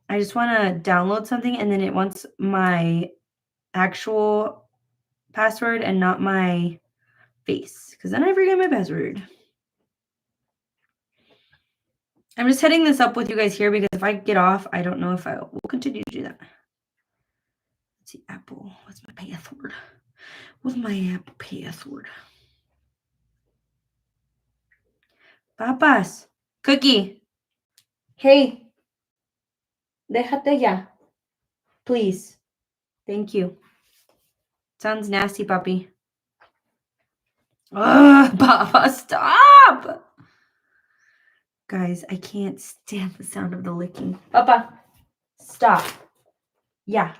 Speaker 1: I just want to download something and then it wants my actual password and not my face, because then I forget my password. I'm just setting this up with you guys here because if I get off, I don't know if I will continue to do that. Let's see, Apple. What's my password? What's my Apple password? Papas. Cookie. Hey. Déjate ya. Please. Thank you. Sounds nasty, puppy. Ugh, Papa, stop! Guys, I can't stand the sound of the licking. Papa, stop. Yeah,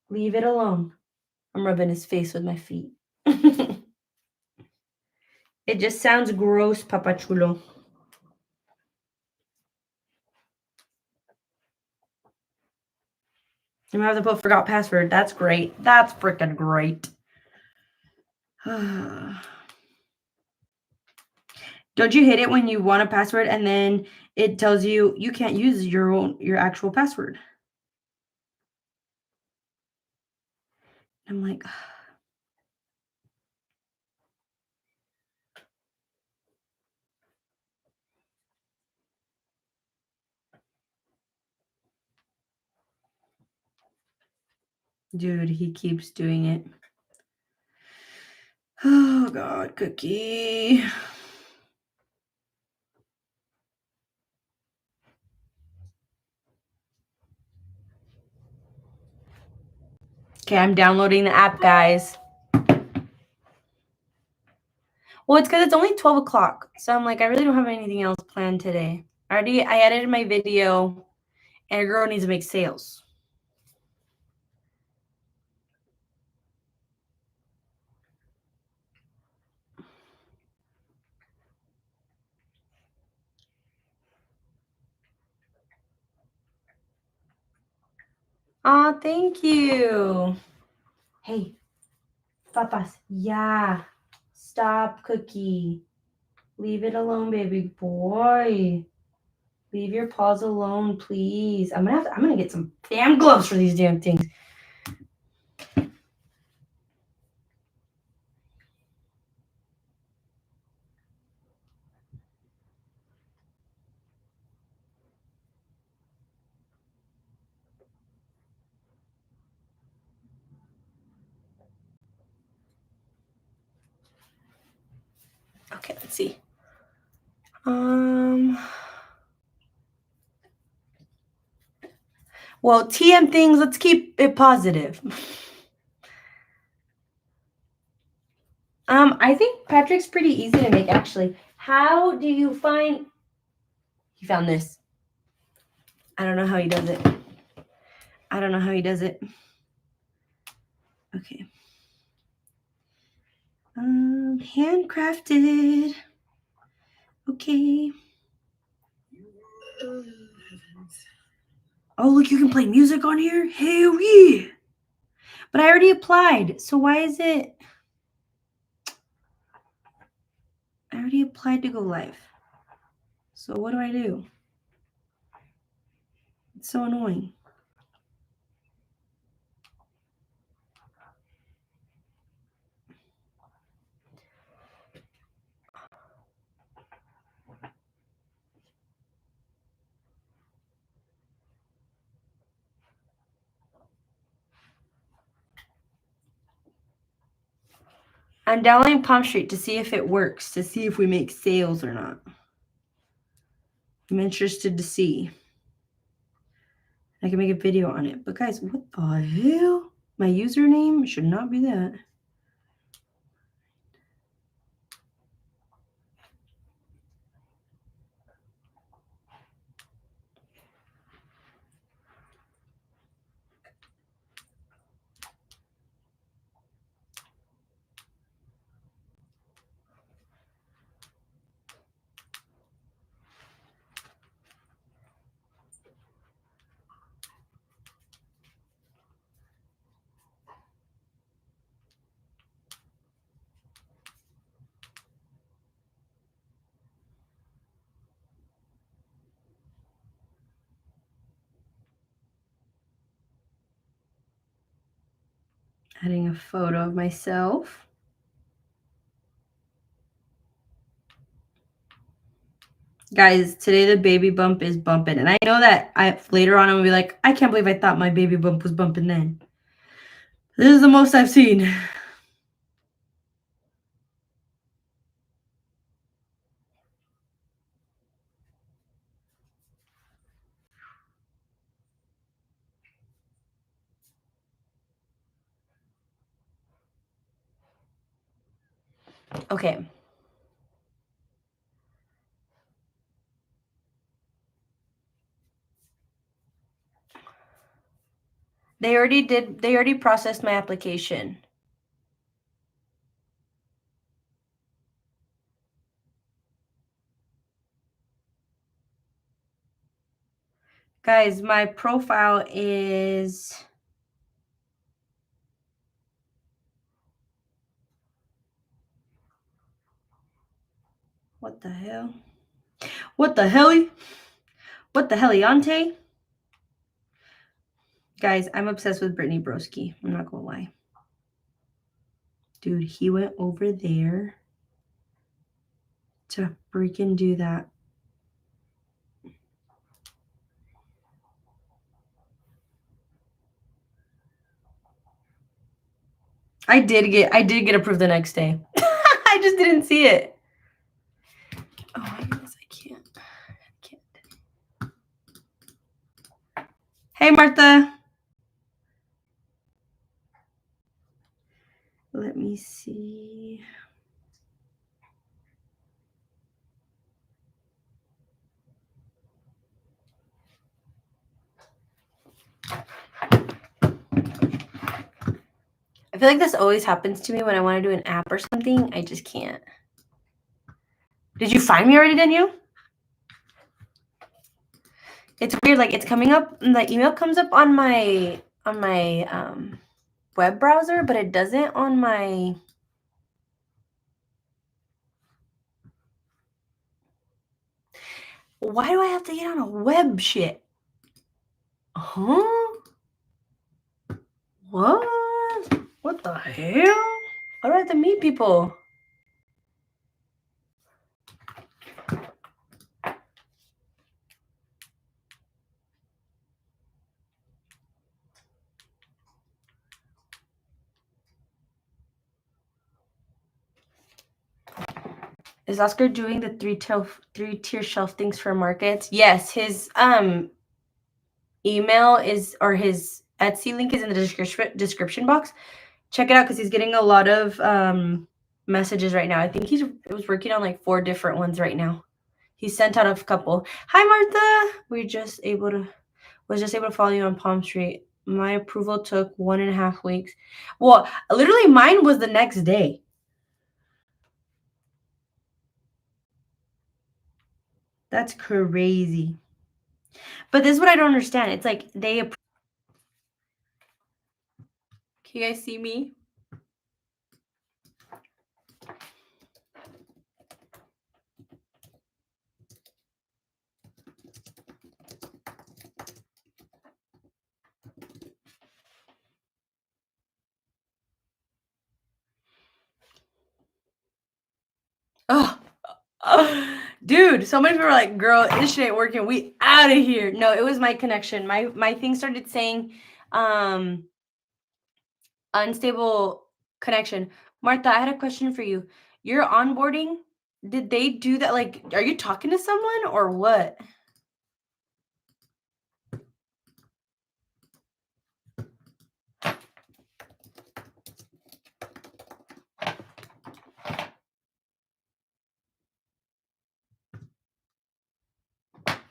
Speaker 1: leave it alone. I'm rubbing his face with my feet. It just sounds gross, papachulo. I'm gonna have to put forgot password. That's great. That's freaking great. Don't you hate it when you want a password and then it tells you you can't use your actual password? I'm like, dude, he keeps doing it. Oh God, Cookie. Okay, I'm downloading the app, guys. Well, it's because it's only 12 o'clock. So I'm like, I really don't have anything else planned today. I edited my video, and a girl needs to make sales. Aw, thank you. Hey, papas. Yeah. Stop, Cookie. Leave it alone, baby boy. Leave your paws alone, please. I'm gonna get some damn gloves for these damn things. Okay, let's see. Well, TM things, let's keep it positive. I think Patrick's pretty easy to make, actually. How do you find... He found this. I don't know how he does it. Okay. Handcrafted. Okay. Oh, look, you can play music on here? Hell yeah. But I already applied, so why is it... I already applied to go live. So what do I do? It's so annoying. I'm downloading Palm Street to see if it works, to see if we make sales or not. I'm interested to see. I can make a video on it. But guys, what the hell? My username should not be that. Adding a photo of myself. Guys, today the baby bump is bumping. And I know that later on I'm going to be like, I can't believe I thought my baby bump was bumping then. This is the most I've seen. Okay. They already processed my application. Guys, my profile is... What the hell? What the hell? What the heliante? Guys, I'm obsessed with Brittany Broski. I'm not gonna lie. Dude, he went over there to freaking do that. I did get approved the next day. I just didn't see it. Oh my goodness, I can't. Hey, Martha. Let me see. I feel like this always happens to me when I want to do an app or something. I just can't. Did you find me already, Daniel? It's weird. Like, it's coming up. The email comes up on my web browser, but it doesn't on my... Why do I have to get on a web shit? Huh? What? What the hell? Why do I have to meet people? Is Oscar doing the three-tier shelf things for markets? Yes, his email is, or his Etsy link is in the description box. Check it out because he's getting a lot of messages right now. I think he was working on like 4 different ones right now. He sent out a couple. Hi, Martha. Was just able to follow you on Palm Street. My approval took 1.5 weeks. Well, literally mine was the next day. That's crazy. But this is what I don't understand. It's like they... Can you guys see me? Oh, dude, so many people are like, girl, this shit ain't working. We out of here. No, it was my connection. My thing started saying unstable connection. Martha, I had a question for you. Your onboarding, did they do that? Like, are you talking to someone or what?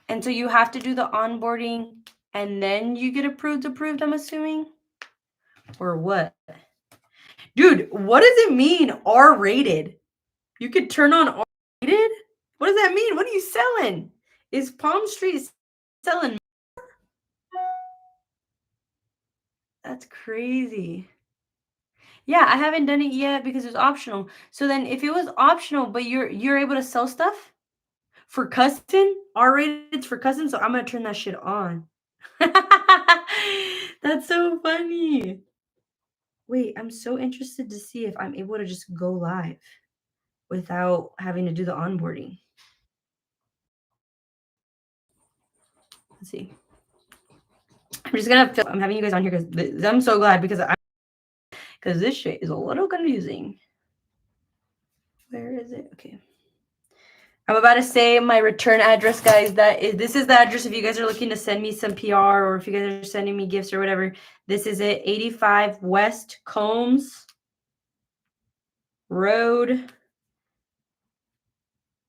Speaker 1: And so you have to do the onboarding and then you get approved, I'm assuming? Or what? Dude, what does it mean R-rated? You could turn on R-rated? What does that mean? What are you selling? Is Palm Street selling? That's crazy. Yeah, I haven't done it yet because it's optional. So then if it was optional, but you're able to sell stuff for custom, R-rated for custom, so I'm gonna turn that shit on. That's so funny. Wait, I'm so interested to see if I'm able to just go live without having to do the onboarding. Let's see. I'm just gonna I'm having you guys on here because I'm so glad because this shit is a little confusing. Where is it? Okay. I'm about to say my return address, guys. This is the address if you guys are looking to send me some PR or if you guys are sending me gifts or whatever. This is it. 85 West Combs Road,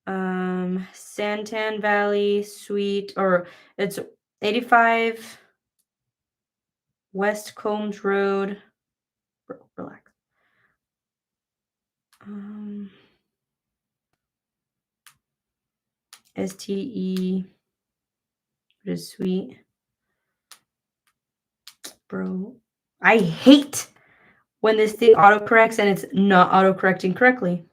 Speaker 1: Santan Valley Suite, or it's 85 West Combs Road. Relax. STE. What is suite? Bro, I hate when this thing autocorrects and it's not autocorrecting correctly.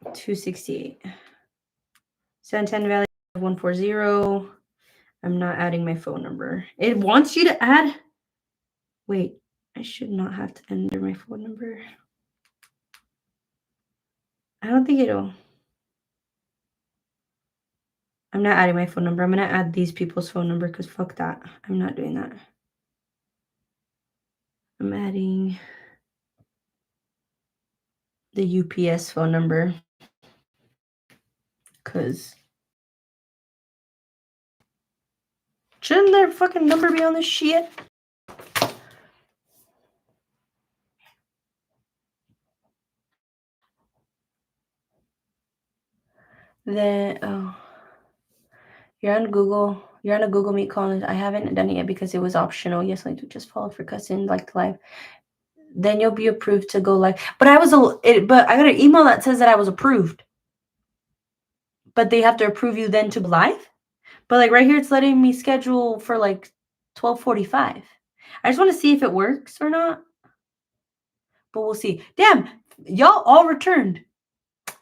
Speaker 1: 268. San Tan Valley 140. I'm not adding my phone number. It wants you to add. Wait, I should not have to enter my phone number. I don't think it'll. I'm not adding my phone number. I'm going to add these people's phone number because fuck that. I'm not doing that. I'm adding the UPS phone number because shouldn't their fucking number be on this shit? Then, oh, you're on Google. You're on a Google Meet call. I haven't done it yet because it was optional. Yes, I do. Just follow for cussing like live. Then you'll be approved to go live. But but I got an email that says that I was approved. But they have to approve you then to go live. But like right here, it's letting me schedule for like 12:45. I just want to see if it works or not. But we'll see. Damn, y'all all returned.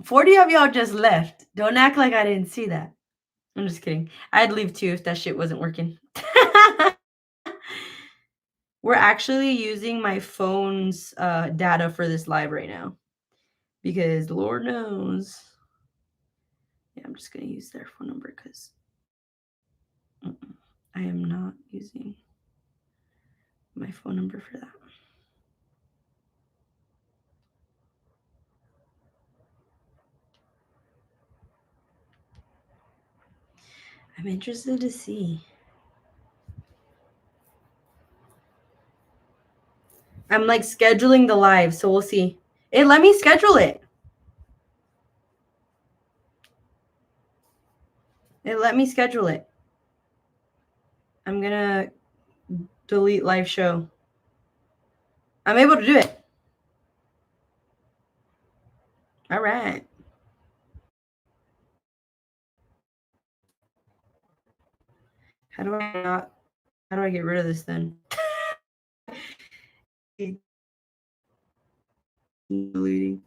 Speaker 1: 40 of y'all just left. Don't act like I didn't see that. I'm just kidding. I'd leave too if that shit wasn't working. We're actually using my phone's data for this live right now. Because Lord knows. Yeah, I'm just going to use their phone number because I am not using my phone number for that. I'm interested to see. I'm like scheduling the live, so we'll see. It let me schedule it. It let me schedule it. I'm going to delete live show. I'm able to do it. All right. How do I get rid of this then? Deleting.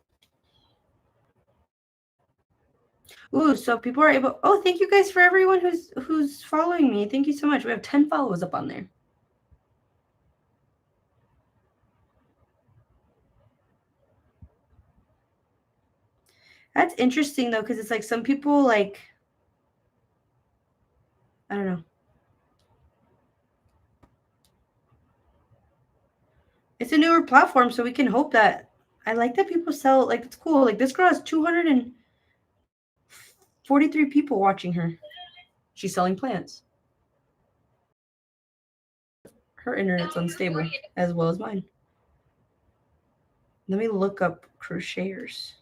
Speaker 1: Ooh, so people are able. Oh, thank you guys for everyone who's following me. Thank you so much. We have 10 followers up on there. That's interesting though, because it's like some people like, I don't know. It's a newer platform, so we can hope that. I like that people sell, like, it's cool. Like, this girl has 243 people watching her. She's selling plants. Her internet's unstable, as well as mine. Let me look up crocheters.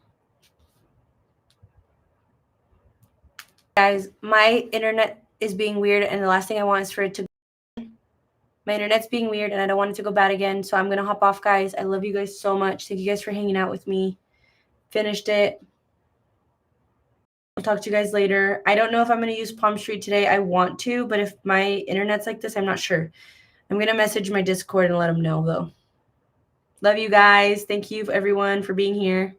Speaker 1: Guys, my internet is being weird, and the last thing I want is for it to. My internet's being weird, and I don't want it to go bad again, so I'm going to hop off, guys. I love you guys so much. Thank you guys for hanging out with me. Finished it. I'll talk to you guys later. I don't know if I'm going to use Palm Street today. I want to, but if my internet's like this, I'm not sure. I'm going to message my Discord and let them know, though. Love you guys. Thank you, everyone, for being here.